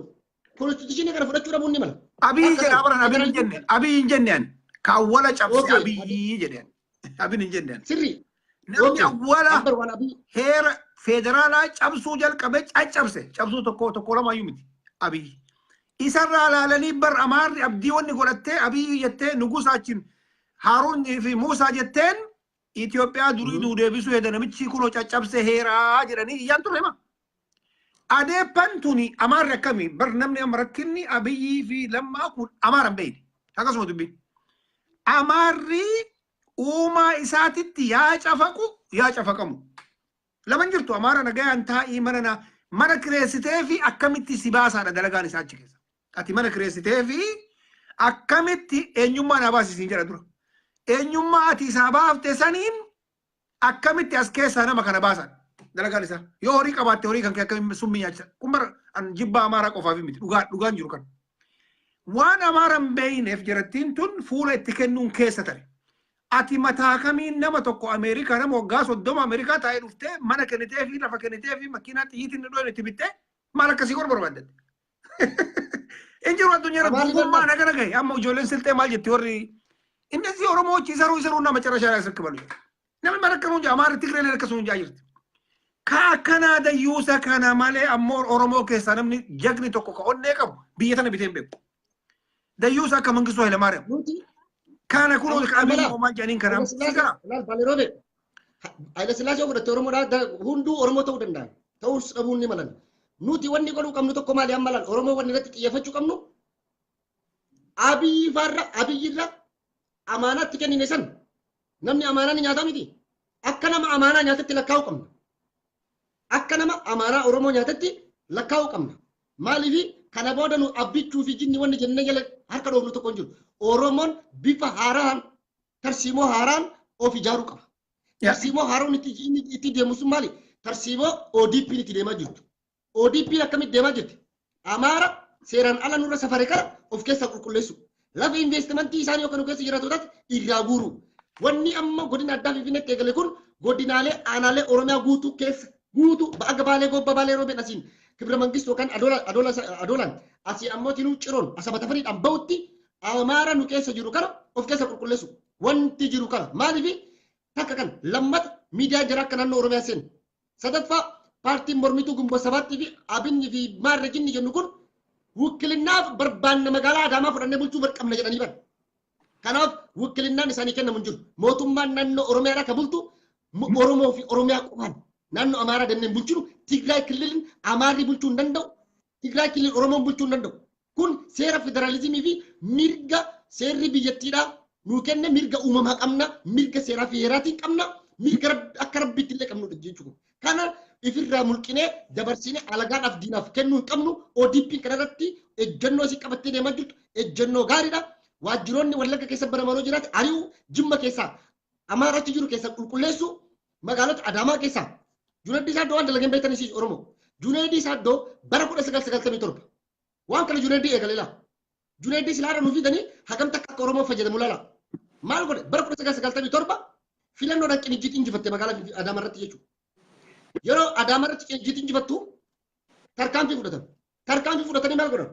konstituushinii kana fudhachuu dhabuun ni mala. Abiy jedha baran Abiy hin jenneen ka awwala cabse Abiy jedheen Abiy hin jenneen. Sirri namni awwala heera federaalaa cabsuu jalqabe cabsuu tokko lamayyuu miti Abiy. Isarraa ilaalanii bar Amaarri abdii wanni godhattee Abiy jettee nugusaachiin Haaruun fi Muusaa jetteen Itoophiyaa durii nuu deebisuu hedda namichi kunoo caccabse heeraa jedhanii iyyaan turre ma. Adeeppaan tuni Amaarri akkamii bar namni amma rakkinni Abiy fi Lammaa kun Amaara hin beekne akkasuma dubbiin. Amaarri uumaa isaatitti yaa cafaqu yaa cafaqamu. Laman jirtu Amaara nagayaan taa'ii mana kireessitee fi akkamitti si baasaadha dalagaan isaa achi keessa. Ati mana kireessitee fi akkamitti eenyummaa naa baasisiin jedha dura. Eenyummaa ati isaa baafte saniin akkamitti as keessaa nama kana baasan. Dalagaan isaa yoo horii qabaatte horii kan akka summii nyaachisa kun bara jibba Amaaraa qofaaf miti dhugaan jiru kan waan Amaara hin beeyneef jirattiin tun fuula itti kennuun keessa tare ati mataa kamiin nama tokko Ameerikaa nama waggaa 30 Ameerikaa taa'ee dhuftee mana kennitee fi lafa kennitee fi makiinaa xiyyiitiin dhooyin itti bittee maal akkasii gor barbaaddatte injiru addunyaa duugummaa naga nagaye amma ijoolleen silxee maal jetti warri እነዚህ ኦሮሞዎች ይሰሩና መጨረሻ ላይ ያስረክባሉ namni malakkanuun Amaara Tigree akkasumaan jirti. Kaakana yuusa kana malee ammoo Oromoo keessaa namni jagni tokko ka onnee qabu biyya tana biteen beeku. Dayyuusa akka Mangistuu Hayilamaariyaam. Kana kun ol qabii uumaa jedhaniin kana. Hayila Sillaasee godhatte Oromoodhaa hunduu Oromoo ta'uu danda'a. Ta'uus dhabuun ni malan. Nuti wanni godhuu qabnu tokko maali amma lan Oromoo wanni irratti xiyyeeffachuu qabnu Abiyyirra amaanaatti kennine san namni amaanaa ni nyaataa miti. Akka nama amaanaa nyaatatti lakkaa'uu qabna. Akka nama amaanaa Oromoo nyaatatti lakkaa'uu qabna. Maaliif kana booda nu abbichuu fi jinni wanni jennee jala harka dhoofnu tokko hin jiru. Oromoon bifa haaraan tarsiimoo haaraan of ijaaruu qaba. Tarsiimoo haaraan itti deemu sun maali? Tarsiimoo ODP itti deemaa jirtu. ODP akkamitti deemaa jirti? Amaara seeraan ala nurra safare kana of keessaa qulqulleessu. Lafa investimentii isaanii yookaan keessa jiraatotaatti irraa guuru. Wanni amma godina addaa Finfinneetti eegale kun godinaalee aanaalee Oromiyaa guutuu keessa guutuu baga baalee gobba baalee roobee dhasiin kibra mangistu kan adolan asi ammoti nu ciron asabata farid ambautti amara nu keessa jiru kana of keessa qulqulleessu wanti jiru kana maaliif takka kan lammat miidiyaa jira akka naannoo Oromiyaa seen sadaffaa paartiin mormituu gumboo sabaatti fi abinni fi maarrajinni jennu kun wukkilinaaf barbaanna magaalaa Adaamaa fudhannee bulchuu barqabna jedhanii ban kanaaf wukkilinaan isaanii kennamu hin jiru mootummaan naannoo Oromiyaa ka bultu Oromoo fi Oromiyaa qofaan naannoo Amaaraa danneen bulchinu Tigraay kililin Amaarri bulchuu hin danda'u Tigraay kililin Oromoon bulchuu hin danda'u kun seera federaalizimii fi mirga seerri biyyattiidhaa nuu kenne mirga uumamaa qabna mirga seeraa fi heeraatiin qabna mirga akka rabbiitti illee qabnu jechuudha kana ifirraa mulqinee dabarsinee alagaadhaaf diinaaf kennuu hin qabnu ODP kanarratti ejjennoo isii qabattee deemaa jirtu ejjennoo gaariidha waajjiroonni Wallagga keessa baramaroo jiraate ari'uu Jimma keessaa Amaaraatti jiru keessa qulqulleessu magaalota Adaamaa keessaa Junaayidii Saaddoo waan dalageen beektan isii Oromoo Junaayidii Saaddoo bara 1997 waan kana Junaayidii eegaleela Junaayidii silaara nuuf fidanii hagamta akka Oromoo fayyadamu laala maal godhe bara 1997 filannoodhaan qinijjiitti injifatte magaalaa Adaamaa irratti jechuudha yeroo Adaamaa irratti qinijjiitti injifattu tarkaanfii fudhatanii maal godhan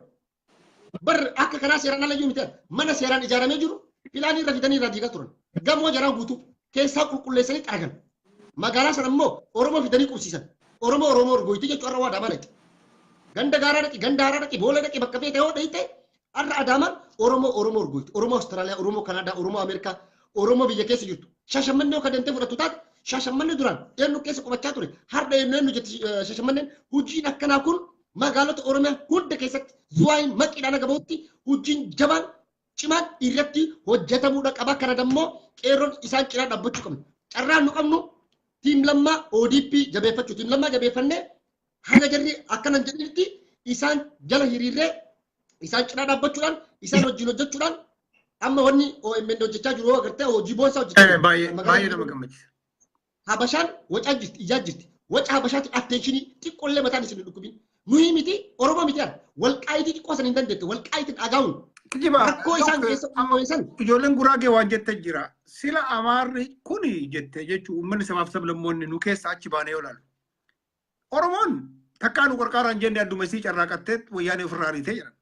bar akka kanaa seeraan ala miti mana seeraan ijaaramee jiru filaanii irra fidanii irraa diigaa turan gamoo jaraa guutuu keessaa qulqulleessanii xaragan magaalaa sana immoo Oromoo fidanii qubsiisan Oromoo orgoyti jechuu arra waa Adaamaa dhaqi ganda gaaraa dhaqi ganda haaraa dhaqi boolla dhaqi bakka feete hoo dhayite arra Adaamaan Oromoo orgoyti Oromoo Austraaliyaa Oromoo Kanaadaa Oromoo Ameerikaa Oromoo biyya keessa jirtu Shashamannee yoo kadantee fudhattu taate Shashamannee duraan eenyu keessa qubachaa ture har'a eenyu jetti Shashamanneen hojiin akkanaa kun magaalota Oromiyaa hunda keessatti zuwaayin maqiidhaan agabaatti hojiin jabaan cimaan irratti hojjetamuudha qaba kana dammoo qeerroon isaan cinaa dhaabbachuu qabna carraan nu qabnu tiim lammaa ODP jabeeffachuu tiim lammaa jabeeffannee haga jarri akkanan jedhinitti isaan jala hiriirree isaan cinaa dhaabbachuudhaan isaan wajjin hojjechuudhaan amma wanni OMN hojjechaa jiru agartee hojii boonsaa hojjechaa baay'ee nama gammachiisa. Habashaan wacaa jirti ijaa jirti waca habashaatti atteenshinii xiqqoollee mataan isin dhukkubin nuyi miti Oromoo miti walqaayitii xiqqoo san hin dandeette walqaayitiin dhagahuun rakkoo isaan keessa uumaman ijoolleen Guraagee waan jette jira sila Amaarri kuni jette jechuun uummanni sabaaf sablammoonni nu keessa achi baanee yoo ilaalu Oromoon takkaa nu qarqaaraan jenne adduma isii carraaqattee wayyaanee ofirraa ariitee jedhan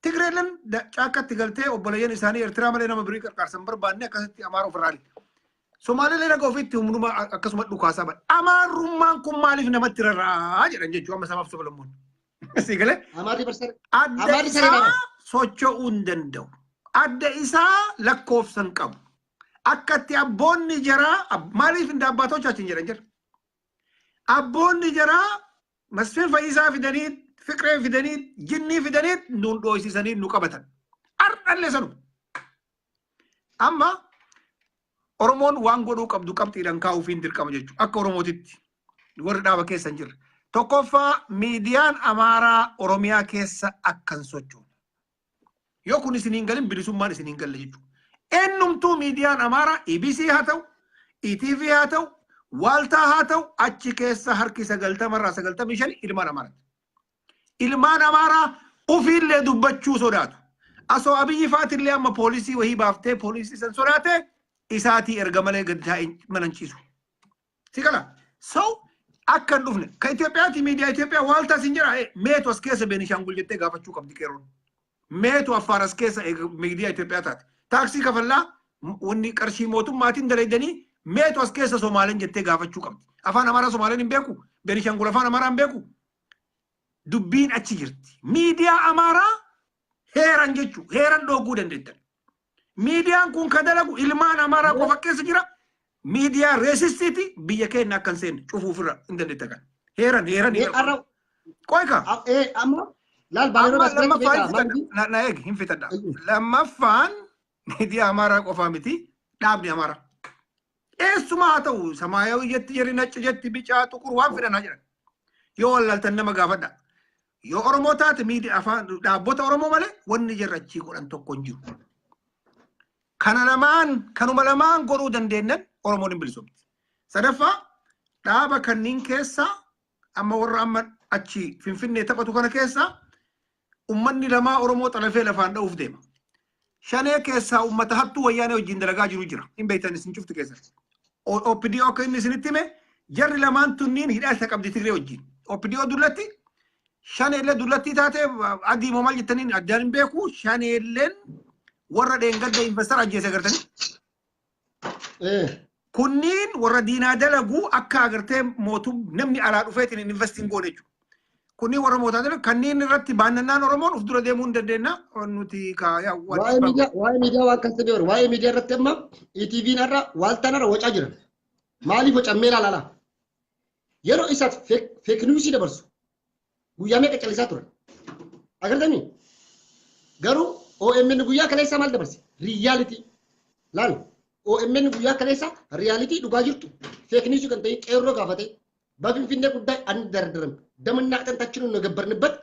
Tigreeleen caakkaatti galtee obboleeyyan isaanii Eertiraa malee nama birii qarqaarsan barbaanne akkasitti Amaara ofirraa ariite Somaalilee naga ofitti humnuma akkasuma dhukaasaa bada Amaarummaan kun maaliif namatti rarraa jedhan jechuun amma sabaaf sablammoonni. Sigalee adda isaa socho'uu hin danda'u. Adda isaa lakkoofsan qabu. Akkatti abboonni jaraa maaliif hin daabbaatoochaatiin jedhan jira. Abboonni jaraa Masfiin Fayyisaa fidanii Fiqiree fidanii Jinnii fidanii nuun dhooysisanii nu qabatan. Ardhallee sanu. Amma Oromoon waan godhuu qabdu qabxiidhaan kaa'uufiin dirqama jechuudha. Akka Oromootitti warri dhaaba keessa hin jirre. Tokkoffaa miidiyaan Amaaraa Oromiyaa keessa akkan socho'u. Yoo kun isiniin galin bilisummaan isiniin galle jechuudha. Eenyumtuu miidiyaan Amaaraa EBC haa ta'u, ETV haa ta'u, Waaltaa haa ta'u achi keessa harki 90% ilmaan Amaaraati. Ilmaan Amaaraa ofiillee dubbachuu sodaatu. Asoo Abiyyi Faatillee amma poolisii wahii baaftee poolisii san sodaatee isaatii erga malee gad taa'ee mananchiisu. Sigala. So akkan dhufne ka Itoophiyaati miidiyaa Itoophiyaa Waaltaa sin jira meetu as keessa Beenishaangul jettee gaafachuu qabdi qeerroon. Meetu Affaar as keessa miidiyaa Itoophiyaa taate. Taaksii kafallaa wanni qarshii mootummaatiin dalaydanii meetu as keessa Somaaliin jettee gaafachuu qabdi. Afaan Amaaraa Somaaliin hin beeku. Beenishaangul afaan Amaaraa hin beeku. Dubbiin achi jirti. Miidiyaa Amaaraa heeran jechuu heeran dhooguu dandeettan. Miidiyaan kun ka dalagu ilmaan Amaaraa qofa keessa jira. Miidiyaa reesistiiti biyya keenya akkan seenne cufuufirra hin dandeettan kan. Heeran. Qoyka. Amma laal baay'ee na eegi hin fitadha. Lammaffaan miidiyaa Amaaraa qofaa miti dhaabni Amaaraa. Eessuma haa ta'u Samaayawii jetti jedhi nacci jetti bicaa tuqur waan fedhanaa jiran. Yoo wallaltan nama gaafadha. Yoo Oromoo taate miidiyaa afaan dhaabbota Oromoo malee wanni jirrachii godhan tokko hin jiru. Kanuma lamaan godhuu dandeenyan Oromoon hin bilisomti. Sadaffaa dhaaba kanniin keessa amma warra amma achi Finfinnee taphatu kana keessa ummanni lamaa Oromoo xalafee lafaan dha'uuf deema. Shanee keessaa ummata hattuu wayyaanee wajjin dalagaa jiru jira. Hin beektan isin cufti keessatti. OPDO akka inni isinitti hime jarri lamaan tunniin hidhaa isa qabdi Tigree wajjin. OPDO dullatti Shaneelle dullatti taate adii moo maal jettaniin addaan hin beeku shaneelleen warra dheengadda investor ajjeese agartanii. Kunniin warra diinaa dalaguu akka agartee mootum namni alaa dhufeetiin investiin goone jechuudha. Kunniin warra mootaa dalagu kanneen irratti baannannaan Oromoon of dura deemuu hin dandeenna nuti kaayaa waa'ee miidiyaa waan kan ta'e waa'ee miidiyaa irratti amma ETV narra waaltaan irra wacaa jira. Maaliif wacammee laala? Yeroo isaatti fake news dabarsu guyyaa meeqa callisaa turan. Agartanii garuu OMN guyyaa kaleessa maal dabarse? Reality. Laal OMN guyyaa kaleessa reality dhugaa jirtu fake news kan ta'e qeerroo gaafate በፊንፊኔ ጉዳይ አንደርድርም ደምና አጥንታችንን ነው ገበርንበት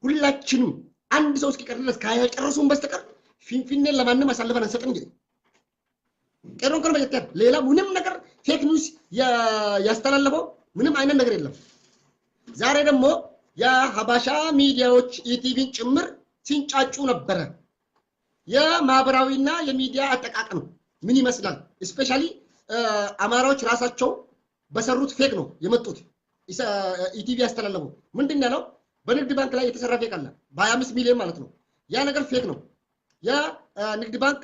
ሁላችንም አንድ ሰው እስኪቀር ድረስ ካያጨረሱን በስተቀር ፊንፊኔን ለማንም አሳልፈን አንሰጥም እንጂ ቀሮን ከነ በየት ሌላ ምንም ነገር ፌክ ኒውስ ያስተላለፈው ምንም አይነት ነገር የለም ዛሬ ደግሞ የሀባሻ ሚዲያዎች ኢቲቪን ጭምር ሲንጫጩ ነበር የማህበራዊና የሚዲያ አጠቃቀም ምን ይመስላል ስፔሻሊ አማራዎች ራሳቸው በሰሩት ፌክ ነው የመጡት ኢቲቪ ያስተላለፈው ምንድነው ያለው በንግድ ባንክ ላይ የተሰራ ፌክ አለ በ25 ሚሊዮን ማለት ነው ያ ነገር ፌክ ነው ያ ንግድ ባንክ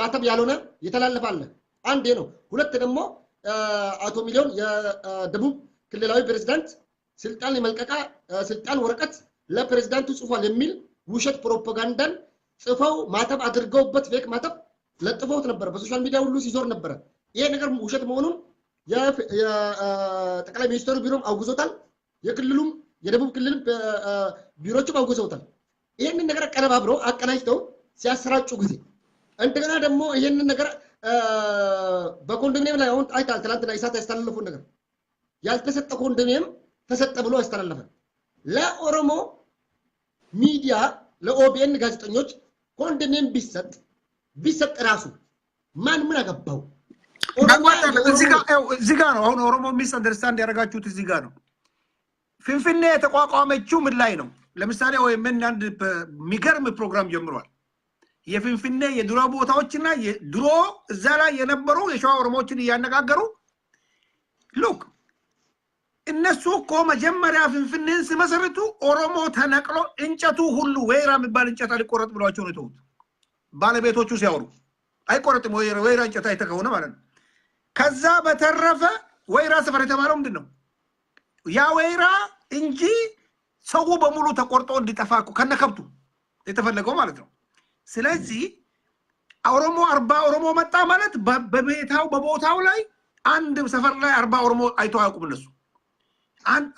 ማተብ ያልሆነ የተላለፈ አለ አንዴ ነው ሁለት ደግሞ አቶ ሚሊዮን የደቡብ ክልላዊ ፕሬዝዳንት ስልጣን የመልቀቃ ስልጣን ወረቀት ለፕሬዝዳንቱ ጽፏል የሚል ውሸት ፕሮፓጋንዳን ጽፈው ማተብ አድርገውበት ፌክ ማተብ ለጥፈውት ነበር በሶሻል ሚዲያ ሁሉ ሲዞር ነበር ይሄ ነገር ውሸት መሆኑን ጠቅላይ ሚኒስትሩ ቢሮም አውግዞታል የክልሉም የደቡብ ክልል ቢሮዎችም አውግዘውታል ይሄንን ነገር ቀነባብረው አቀናጅተው ሲያሰራጩ ጊዜ እንደገና ደግሞ ይሄንን ነገር በኮንዶሚኒየም ላይ አሁን አይታል ትላንትና ኢሳት ያስተላለፉ ነገር ያልተሰጠ ኮንዶሚኒየም ተሰጠ ብሎ ያስተላለፈ ለኦሮሞ ሚዲያ ለኦቢኤን ጋዜጠኞች ኮንዶሚኒየም ቢሰጥ ራሱ ማን ምን አገባው እዚህ ጋር ነው አሁን ኦሮሞ ሚስ አንደርስታንድ ያደረጋችሁት እዚህ ጋር ነው ፊንፊኔ የተቋቋመችው ምን ላይ ነው ለምሳሌ ወይ ምን አንድ የሚገርም ፕሮግራም ጀምሯል የፊንፊኔ የድሮ ቦታዎችና የድሮ እዛ ላይ የነበሩ የሸዋ ኦሮሞዎችን እያነጋገሩ ሉክ እነሱ እኮ መጀመሪያ ፊንፊኔን ሲመሰርቱ ኦሮሞ ተነቅሎ እንጨቱ ሁሉ ወይራ የሚባል እንጨት ሊቆረጥ ብሏቸው ነው ተውት ባለቤቶቹ ሲያወሩ አይቆረጥም ወይራ እንጨት አይተከውነ ማለት ነው ከዛ በተረፈ ወይራ ሰፈር የተባለው ምንድነው ያ ወይራ እንጂ ሰው በሙሉ ተቆርጦ እንዲጠፋኩ ከነከብቱ የተፈለገው ማለት ነው ስለዚህ ኦሮሞ 40 ኦሮሞ መጣ ማለት በቦታው ላይ አንድ ሰፈር ላይ 40 ኦሮሞ አይቶ አያውቁም እነሱ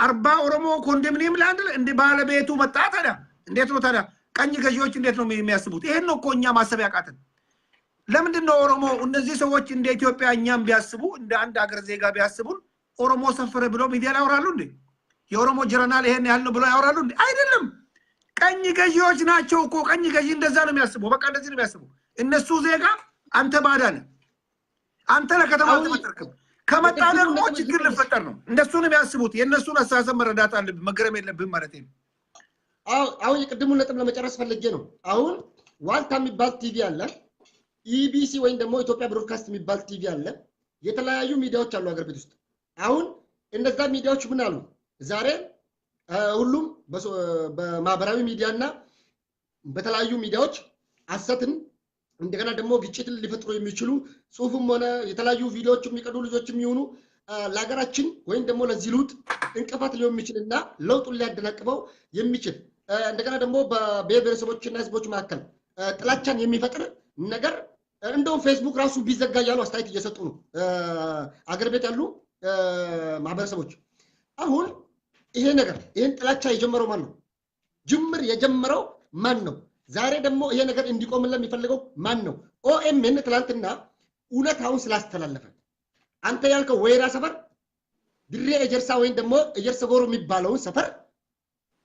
40 ኦሮሞ ኮንዶሚኒየም ላይ አንድ እንደ ባለቤቱ መጣ ታዲያ እንዴት ነው ታዲያ ቀኝ ገዢዎች እንዴት ነው የሚያስቡት ይሄን ነው እኮ እኛ ማሰብ ያቃተን ለምንድነው ኦሮሞ እነዚህ ሰዎች እንደ ኢትዮጵያ እኛም ቢያስቡ እንደ አንድ ሀገር ዜጋ ቢያስቡን ኦሮሞ ሰፈረ ብሎ ሚዲያ ላይ ያወራሉ እንዴ የኦሮሞ ጀነራል ይሄን ያህል ነው ብሎ ያወራሉ እንዴ አይደለም ቀኝ ገዢዎች ናቸው እኮ ቀኝ ገዢ እንደዛ ነው የሚያስበው በቃ እንደዚህ ነው የሚያስበው እነሱ ዜጋ አንተ ባዳነ አንተ ለከተማው ተመጥርከም ከመጣ ደግሞ ችግር ልፈጠር ነው እንደሱ ነው የሚያስቡት የነሱን አስተሳሰብ መረዳት አለብን መገረም የለብን ማለት ነው አሁን የቅድሙን ነጥብ ለመጨረስ ፈልጌ ነው አሁን ዋልታ የሚባል ቲቪ አለ ኢቢሲ ወይም ደግሞ ኢትዮጵያ ብሮድካስት የሚባል ቲቪ አለ የተለያዩ ሚዲያዎች አሉ ሀገር ቤት ውስጥ አሁን እነዛ ሚዲያዎች ምን አሉ ዛሬ ሁሉም በማህበራዊ ሚዲያና በተለያዩ ሚዲያዎች አሰትን እንደገና ደግሞ ግጭትን ሊፈጥሩ የሚችሉ ጽሁፍም ሆነ የተለያዩ ቪዲዮዎች የሚቀዱ ልጆችም ይሁኑ ለሀገራችን ወይም ደግሞ ለዚህ ለውጥ እንቅፋት ሊሆን የሚችልና ለውጡን ሊያደናቅፈው የሚችል እንደገና ደግሞ በብሔረሰቦችና ህዝቦች መካከል ጥላቻን የሚፈጥር ነገር እንደው ፌስቡክ ራሱ ቢዘጋ ያሉ አስተያየት እየሰጡ ነው አገር ቤት ያሉ ማህበረሰቦች አሁን ይሄ ነገር ይሄን ጥላቻ የጀመረው ማን ነው ጅምር የጀመረው ማን ነው ዛሬ ደግሞ ይሄ ነገር እንዲቆምልን የሚፈልገው ማን ነው ኦኤምኤን ትላንትና እውነታውን ስላስተላለፈ አንተ ያልከው ወይራ ሰፈር ድሬ ኤጀርሳ ወይም ደግሞ ኤጀርሳ ጎሮ የሚባለው ሰፈር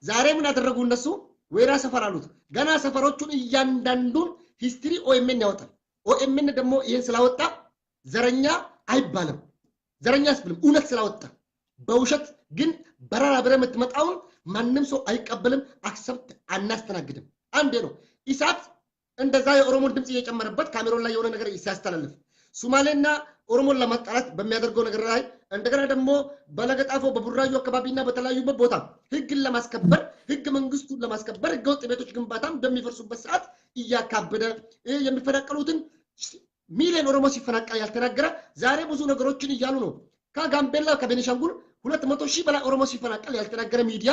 ዛሬ ምን አደረጉ እነሱ ወይራ ሰፈር አሉት ገና ሰፈሮቹን እያንዳንዱን ሂስትሪ ኦኤምኤን ያወጣል ኦኤምኤን ደግሞ ይሄን ስላወጣ ዘረኛ አይባልም ዘረኛ አስብልም እውነት ስላወጣ በውሸት ግን በራራ ብረ የምትመጣውን ማንንም ሰው አይቀበልም አክሰፕት አናስተናግድም አንዴ ነው ኢሳት እንደዛ የኦሮሞን ድምጽ እየጨመረበት ካሜሮን ላይ የሆነ ነገር ሲያስተላልፍ ሶማሌና ኦሮሞን ለማጣላት በሚያደርገው ነገር ላይ እንደገና ደግሞ በለገጣፎ በቡራዩ አካባቢና በተለያዩበት ቦታ ህግን ለማስከበር ህግ መንግስቱን ለማስከበር ህገወጥ ቤቶች ግንባታም በሚፈርሱበት ሰዓት እያካበደ የሚፈናቀሉትን ሚሊዮን ኦሮሞ ሲፈናቀል ያልተናገረ ዛሬ ብዙ ነገሮችን እያሉ ነው። ከጋምቤላ ከቤኒሻንጉል 200,000 በላይ ኦሮሞ ሲፈናቀል ያልተናገረ ሚዲያ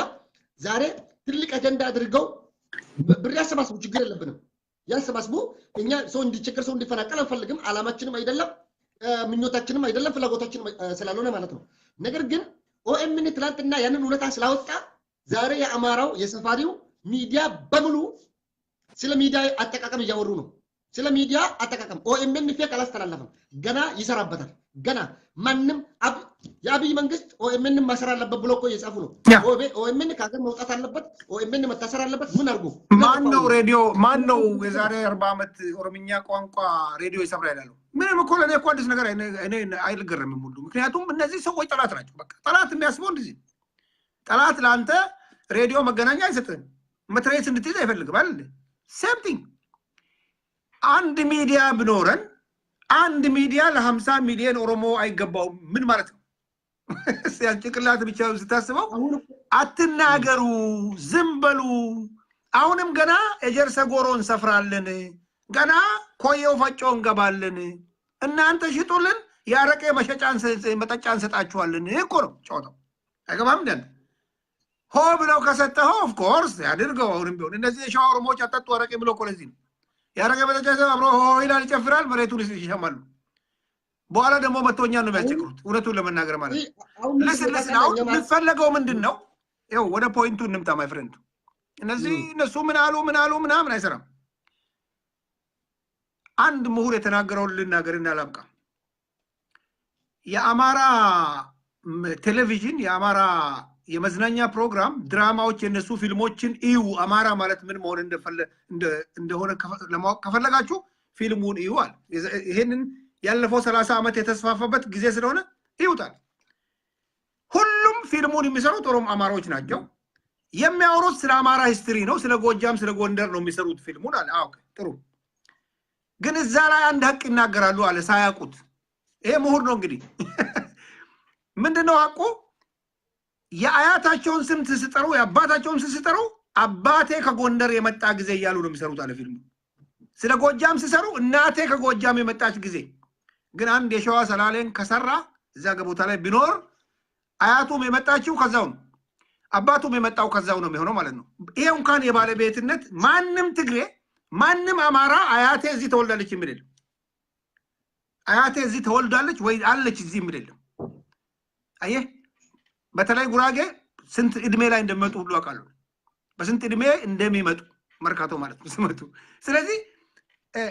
ዛሬ ትልቅ አጀንዳ አድርገው ብር ያሰባስቡ፣ ችግር የለብንም ያሰባስቡ። እኛ ሰው እንዲቸገር ሰው እንዲፈናቀል አንፈልግም። አላማችንም አይደለም፣ ምኞታችንም አይደለም፣ ፍላጎታችንም ስላልሆነ ማለት ነው። ነገር ግን ኦኤምን ትላንትና ያንን እውነታ ስላወጣ ዛሬ የአማራው የሰፋሪው ሚዲያ በሙሉ ስለ ሚዲያ አጠቃቀም እያወሩ ነው። ስለ ሚዲያ አጠቃቀም ኦኤምን ፌክ አላስተላለፈም፣ ገና ይሰራበታል። ገና ማንም የአብይ መንግስት ኦኤምን ማሰር አለበት ብሎ እኮ እየጻፉ ነው። ኦኤምን ከሀገር መውጣት አለበት፣ ኦኤምን መታሰር አለበት። ምን አድርጎ ማን ነው የዛሬ 40 ዓመት ኦሮምኛ ቋንቋ ሬዲዮ ይሰራ ይላሉ? ምንም እኮ ለኔ እኮ አዲስ ነገር እኔ አይልገረምም ሁሉ። ምክንያቱም እነዚህ ሰዎች ጠላት ናቸው። በቃ ጠላት የሚያስበው እንደዚህ። ጠላት ለአንተ ሬዲዮ መገናኛ አይሰጥህም፣ መትረየስ እንድትይዝ አይፈልግም አይደል? ሴም ቲንግ አንድ ሚዲያ ብኖረን አንድ ሚዲያ ለ50 ሚሊዮን ኦሮሞ አይገባውም። ምን ማለት ነው? ጭንቅላት ብቻ ስታስበው አትናገሩ፣ ዝም በሉ። አሁንም ገና ኤጀርሰ ጎሮ እንሰፍራለን፣ ገና ኮየው ፈጮ እንገባለን፣ እናንተ ሽጡልን፣ ያረቄ መጠጫ እንሰጣችኋለን እኮ ነው ጨዋታው። አይገባም እንዴ? ሆ ብለው ከሰጠኸው ኦፍ ኮርስ ያድርገው። አሁንም ቢሆን እነዚህ የሸዋ ኦሮሞዎች አጠጡ አረቄ ብለው እኮ ለዚህ ነው ያረገ በተጨሰ አብሮ ይላል፣ ይጨፍራል፣ መሬቱን ይሸማሉ። በኋላ ደግሞ መቶኛ ነው የሚያስቸግሩት። እውነቱን ለመናገር ማለት ነው። ለስለስናው የሚፈለገው ምንድነው? ይኸው ወደ ፖይንቱ እንምጣ ማይ ፍሬንድ። እነሱ ምን አሉ ምናምን አይሰራም። አንድ ምሁር የተናገረውን ልናገርና ላብቃ። የአማራ ቴሌቪዥን የአማራ የመዝናኛ ፕሮግራም ድራማዎች የነሱ ፊልሞችን እዩ። አማራ ማለት ምን መሆን እንደሆነ ለማወቅ ከፈለጋችሁ ፊልሙን እዩ አለ። ይሄንን ያለፈው 30 ዓመት የተስፋፋበት ጊዜ ስለሆነ ይውጣል። ሁሉም ፊልሙን የሚሰሩት ኦሮሞ አማራዎች ናቸው። የሚያወሩት ስለ አማራ ሂስትሪ ነው፣ ስለ ጎጃም ስለ ጎንደር ነው የሚሰሩት ፊልሙን አለ። አዎ ጥሩ፣ ግን እዛ ላይ አንድ ሀቅ ይናገራሉ አለ ሳያውቁት። ይሄ ምሁር ነው እንግዲህ። ምንድነው ሀቁ? የአያታቸውን ስም ሲጠሩ የአባታቸውን ስም ሲጠሩ አባቴ ከጎንደር የመጣ ጊዜ እያሉ ነው የሚሰሩት አለ ፊልሙ። ስለ ጎጃም ሲሰሩ እናቴ ከጎጃም የመጣች ጊዜ። ግን አንድ የሸዋ ሰላሌን ከሰራ እዛ ቦታ ላይ ቢኖር አያቱም የመጣችው ከዛው ነው፣ አባቱም የመጣው ከዛው ነው የሚሆነው ማለት ነው። ይሄ እንኳን የባለቤትነት ማንም ትግሬ ማንም አማራ አያቴ እዚህ ተወልዳለች የሚል የለም። አያቴ እዚህ ተወልዳለች ወይ አለች እዚህ የሚል የለም። አየህ፣ በተለይ ጉራጌ ስንት እድሜ ላይ እንደሚመጡ ሁሉ አውቃለሁ። በስንት እድሜ እንደሚመጡ መርካቶ ማለት ነው ሲመጡ። ስለዚህ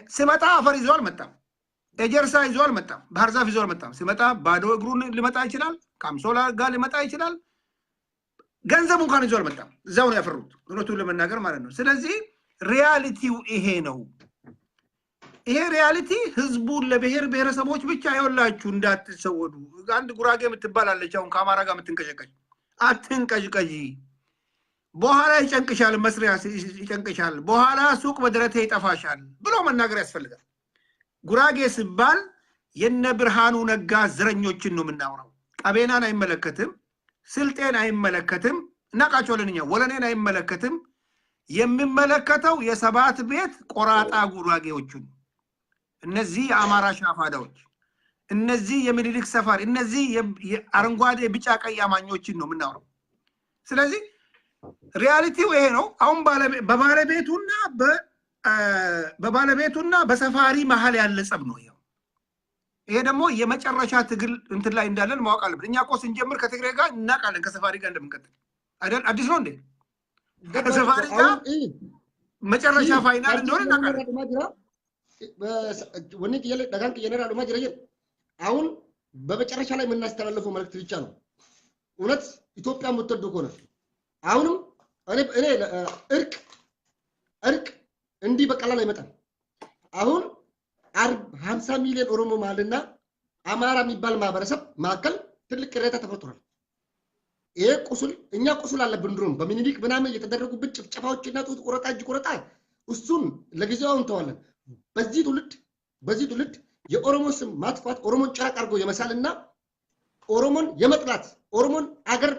ሲመጣ አፈር ይዞ አልመጣም፣ ኤጀርሳ ይዞ አልመጣም፣ ባህር ዛፍ ይዞ አልመጣም። ሲመጣ ባዶ እግሩን ሊመጣ ይችላል፣ ካምሶላ ጋር ሊመጣ ይችላል። ገንዘቡ እንኳን ይዞ አልመጣም፣ እዛው ነው ያፈሩት፣ እውነቱን ለመናገር ማለት ነው። ስለዚህ ሪያሊቲው ይሄ ነው። ይሄ ሪያሊቲ ህዝቡን ለብሔር ብሔረሰቦች ብቻ ይወላችሁ እንዳትሰወዱ። አንድ ጉራጌ የምትባላለች አሁን ከአማራ ጋር የምትንቀሸቀሽ፣ አትንቀሽቀሺ፣ በኋላ ይጨንቅሻል፣ መስሪያ ይጨንቅሻል፣ በኋላ ሱቅ በደረቴ ይጠፋሻል ብሎ መናገር ያስፈልጋል። ጉራጌ ሲባል የነ ብርሃኑ ነጋ ዘረኞችን ነው የምናወራው። ቀቤናን አይመለከትም፣ ስልጤን አይመለከትም፣ እናቃቸዋለን እኛ፣ ወለኔን አይመለከትም። የሚመለከተው የሰባት ቤት ቆራጣ ጉራጌዎቹን፣ እነዚህ የአማራ ሻፋዳዎች፣ እነዚህ የሚኒሊክ ሰፋሪ፣ እነዚህ የአረንጓዴ ቢጫ ቀይ አማኞችን ነው የምናወራው። ስለዚህ ሪያሊቲው ይሄ ነው። አሁን በባለቤቱና በሰፋሪ መሀል ያለ ጸብ ነው ይሄው። ይሄ ደግሞ የመጨረሻ ትግል እንትን ላይ እንዳለን ማወቅ አለብን። እኛ እኮ ስንጀምር ከትግሬ ጋር እናውቃለን፣ ከሰፋሪ ጋር እንደምንቀጥል አይደል? አዲስ ነው እንዴ? ከሰፋሪ ጋር መጨረሻ ፋይናል እንደሆነ እናውቃለን። አሁን በመጨረሻ ላይ የምናስተላልፈው መልዕክት ብቻ ነው። እውነት ኢትዮጵያ የምትወዱ ከሆነ አሁንም እኔ እርቅ እንዲህ በቀላል አይመጣም። አሁን 50 ሚሊዮን ኦሮሞ ማልና አማራ የሚባል ማህበረሰብ መካከል ትልቅ ቅሬታ ተፈጥሯል። ይሄ ቁስል እኛ ቁስል አለብን። ድሮም በሚኒሊክ ምናምን እየተደረጉብን ጭፍጨፋዎችና ጡት ቆረጣ እጅ ቆረጣ እሱን ለጊዜው እንተዋለን። በዚህ ትውልድ የኦሮሞ ስም ማጥፋት ኦሮሞን ጭራቅ አድርጎ የመሳልና ኦሮሞን የመጥላት ኦሮሞን አገር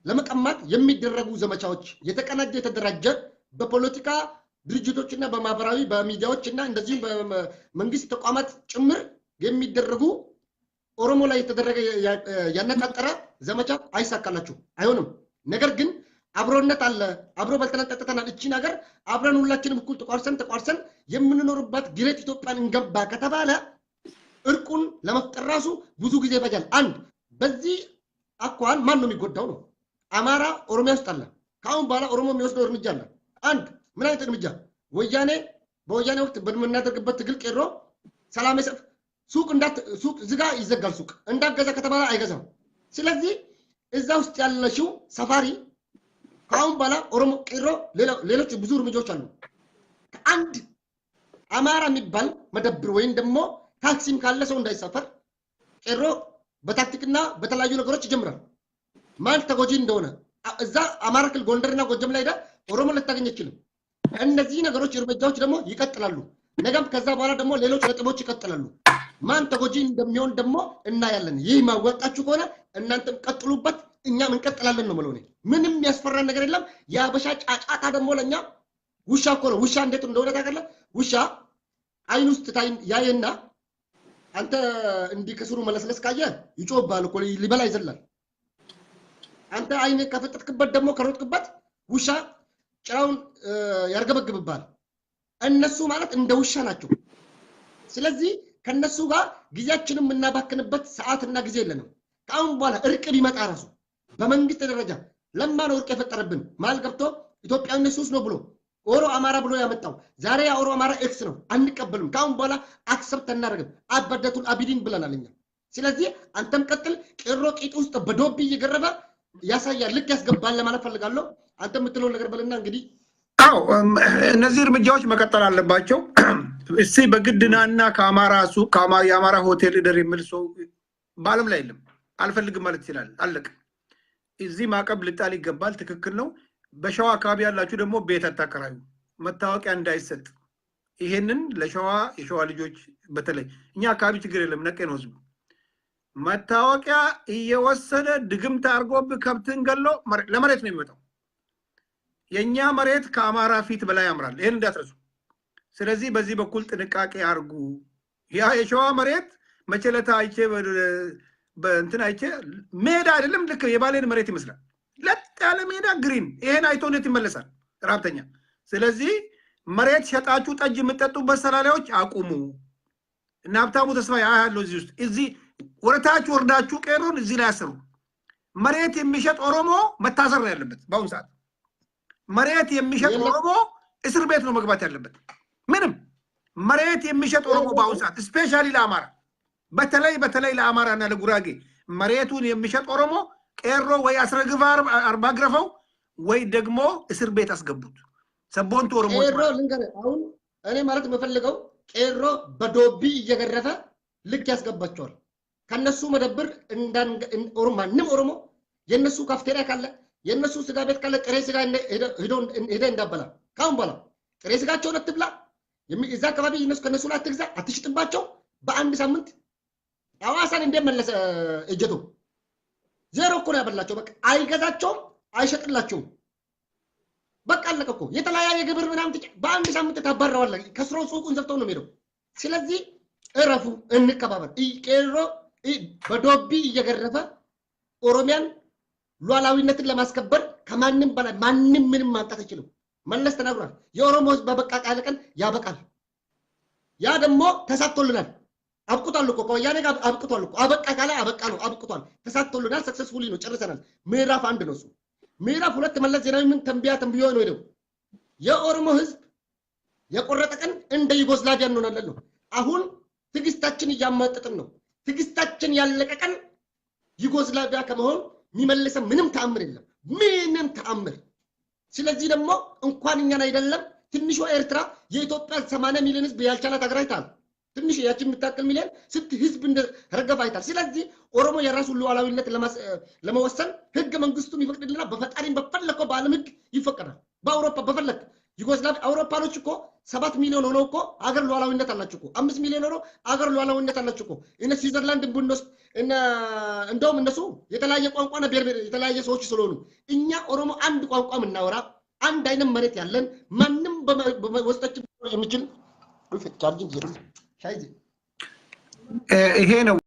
ለመቀማት የሚደረጉ ዘመቻዎች የተቀናጀ የተደራጀ በፖለቲካ ድርጅቶችና በማህበራዊ በሚዲያዎችና እንደዚሁም በመንግስት ተቋማት ጭምር የሚደረጉ ኦሮሞ ላይ የተደረገ ያነጣጠረ ዘመቻ አይሳካላችሁ አይሆንም። ነገር ግን አብሮነት አለ አብሮ በልተናጠጠናል እቺን ሀገር አብረን ሁላችንም እኩል ተቋርሰን የምንኖርባት ግሬት ኢትዮጵያን እንገባ ከተባለ እርቁን ለመፍጠር ራሱ ብዙ ጊዜ ይፈጃል። አንድ በዚህ አኳን ማን ነው የሚጎዳው ነው? አማራ ኦሮሚያ ውስጥ አለ። ካሁን በኋላ ኦሮሞ የሚወስደው እርምጃ አለ። አንድ ምን አይነት እርምጃ? በወያኔ ወቅት በምናደርግበት ትግል ቄሮ ሰላም ሰፍ ሱቅ ዝጋ ይዘጋል። ሱቅ እንዳገዛ ከተባለ አይገዛም። ስለዚህ እዛ ውስጥ ያለሽው ሰፋሪ ካሁን በኋላ ኦሮሞ ቄሮ ሌሎች ብዙ እርምጃዎች አሉ። አንድ አማራ የሚባል መደብር ወይም ደግሞ ታክሲም ካለ ሰው እንዳይሳፈር ቄሮ በታክቲክና በተለያዩ ነገሮች ይጀምራል። ማን ተጎጂ እንደሆነ እዛ አማራ ክልል ጎንደርና ጎጀም ላይ ኦሮሞ ልታገኝ አይችልም። እነዚህ ነገሮች እርምጃዎች ደግሞ ይቀጥላሉ። ነገም ከዛ በኋላ ደግሞ ሌሎች ነጥቦች ይቀጥላሉ። ማን ተጎጂ እንደሚሆን ደግሞ እናያለን። ይህ ማወጣችሁ ከሆነ እናንተም ቀጥሉበት፣ እኛም እንቀጥላለን ነው ማለት ነው። ምንም ያስፈራን ነገር የለም። የአበሻ ጫጫታ ደግሞ ለኛ ውሻ እኮ ነው። ውሻ እንዴት እንደሆነ ታውቃለህ? ውሻ አይን ውስጥ ያየና አንተ እንዲህ ከስሩ መለስለስ ካየ ይጮህብሃል እኮ ሊበላ ይዘላል። አንተ አይን ከፈጠጥክበት ደግሞ ከሮጥክበት ውሻ ጭራውን ያርገበግብብሃል። እነሱ ማለት እንደ ውሻ ናቸው። ስለዚህ ከነሱ ጋር ጊዜያችንን የምናባክንበት ሰዓትና ጊዜ የለንም። ከአሁን በኋላ እርቅ ቢመጣ ራሱ በመንግስት ደረጃ ለማ ነው እርቅ የፈጠረብን ማል ገብቶ ኢትዮጵያዊነት ሱስ ነው ብሎ ኦሮ አማራ ብሎ ያመጣው ዛሬ ኦሮ አማራ ኤክስ ነው አንቀበልም። ከአሁን በኋላ አክሰፕት እናደርግም። አበደቱል አቢዲን ብለናል እኛ። ስለዚህ አንተም ቀጥል። ቄሮ ቂጥ ውስጥ በዶቢ እየገረበ ያሳያል። ልክ ያስገባል ለማለት ፈልጋለሁ። አንተ የምትለው ነገር በልና እንግዲህ አዎ እነዚህ እርምጃዎች መቀጠል አለባቸው። እሺ በግድናና ከአማራ ሱቅ የአማራ ሆቴል እደር የሚል ሰው በዓለም ላይ የለም። አልፈልግም ማለት ይችላል። አለቅ እዚህ ማዕቀብ ልጣል ይገባል። ትክክል ነው። በሸዋ አካባቢ ያላችሁ ደግሞ ቤት አታከራዩ፣ መታወቂያ እንዳይሰጥ። ይሄንን የሸዋ ልጆች በተለይ እኛ አካባቢ ችግር የለም። ነቄ ነው ህዝቡ መታወቂያ እየወሰደ ድግምት አርጎብ ከብትን ገሎ ለመሬት ነው የሚመጣው። የኛ መሬት ከአማራ ፊት በላይ ያምራል። ይሄን እንዳትረሱ። ስለዚህ በዚህ በኩል ጥንቃቄ አርጉ። ያ የሸዋ መሬት መቸለታ አይቼ በእንትን አይቼ ሜዳ አይደለም፣ ልክ የባሌን መሬት ይመስላል። ለጥ ያለ ሜዳ ግሪን። ይሄን አይቶነት ይመለሳል ራብተኛ። ስለዚህ መሬት ሸጣችሁ ጠጅ የምትጠጡበት ሰላላዮች አቁሙ። እና ሀብታሙ ተስፋ ያለው እዚህ ውስጥ እዚህ ወረታችሁ ወርዳችሁ ቄሮን እዚህ ላይ ያሰሩ። መሬት የሚሸጥ ኦሮሞ መታሰር ነው ያለበት በአሁኑ ሰዓት። መሬት የሚሸጥ ኦሮሞ እስር ቤት ነው መግባት ያለበት። ምንም መሬት የሚሸጥ ኦሮሞ በአሁኑ ሰዓት ስፔሻሊ ለአማራ በተለይ ለአማራና ለጉራጌ መሬቱን የሚሸጥ ኦሮሞ ቄሮ ወይ አስረግፋ አርባ ግረፈው ወይ ደግሞ እስር ቤት አስገቡት። ሰቦንቱ ኦሮሞ ቄሮ ልንገር አሁን እኔ ማለት የምፈልገው ቄሮ በዶቢ እየገረፈ ልክ ያስገባቸዋል። ከነሱ መደብር ማንም ኦሮሞ የነሱ ካፍቴሪያ ካለ የነሱ ስጋ ቤት ካለ ጥሬ ስጋ ሄደ እንዳበላ። ካሁን በኋላ ጥሬ ስጋቸውን አትብላ። እዛ አካባቢ ከነሱ ላይ አትግዛ፣ አትሽጥባቸው። በአንድ ሳምንት ሐዋሳን እንደመለሰ እጀቱ ዜሮ እኮ ነው ያበላቸው። በቃ አይገዛቸውም፣ አይሸጥላቸውም። በቃ አለቀ እኮ። የተለያየ ግብር ምናምን በአንድ ሳምንት ታባረዋለህ። ከስሮ ሱቁን ዘግተው ነው የሚሄደው። ስለዚህ እረፉ፣ እንከባበር። ቄሮ በዶቢ እየገረፈ ኦሮሚያን ሉዓላዊነትን ለማስከበር ከማንም በላይ ማንም ምንም ማምጣት አይችልም። መለስ ተናግሯል። የኦሮሞ ህዝብ በበቃ ቃል ቀን ያበቃል። ያ ደግሞ ተሳክቶልናል። አብቅቷል እኮ ከወያኔ ጋር አብቅቷል እኮ። አበቃ ካለ አበቃ ነው፣ አብቅቷል። ተሳክቶልናል። ሰክሰስፉሊ ነው፣ ጨርሰናል። ምዕራፍ 1 ነው እሱ። ምዕራፍ 2 መለስ ዜናዊ ምን ተንብዮ ነው ሄደው። የኦሮሞ ህዝብ የቆረጠ ቀን እንደ ዩጎስላቪያ እንሆናለን ነው። አሁን ትግስታችን እያማጠጥን ነው። ትግስታችን ያለቀ ቀን ዩጎስላቪያ ከመሆን የሚመልሰ ምንም ተአምር የለም፣ ምንም ተአምር። ስለዚህ ደግሞ እንኳን እኛን አይደለም ትንሿ ኤርትራ የኢትዮጵያ 80 ሚሊዮን ህዝብ ያልቻላት ሀገር አይታል። ትንሽ ያቺን የምታክል ሚሊዮን ስንት ህዝብ እንደረገፈ አይታል። ስለዚህ ኦሮሞ የራሱን ሉዓላዊነት ለመወሰን ህገ መንግስቱም ይፈቅድልና በፈጣሪም በፈለከው በዓለም ህግ ይፈቀዳል። በአውሮፓ በፈለክ ዩጎስላቭ አውሮፓኖች እኮ 7 ሚሊዮን ሆነው እኮ አገር ሉዓላዊነት አላቸው እኮ 5 ሚሊዮን ሆነው አገር ሉዓላዊነት አላቸው እኮ እነ ስዊዘርላንድ ብንወስድ እንደውም እነሱ የተለያየ ቋንቋና የተለያየ ሰዎች ስለሆኑ እኛ ኦሮሞ አንድ ቋንቋ ምናወራ አንድ አይነት መሬት ያለን ማንንም በወስጣችን የሚችል ቻርጅ ይሄ ነው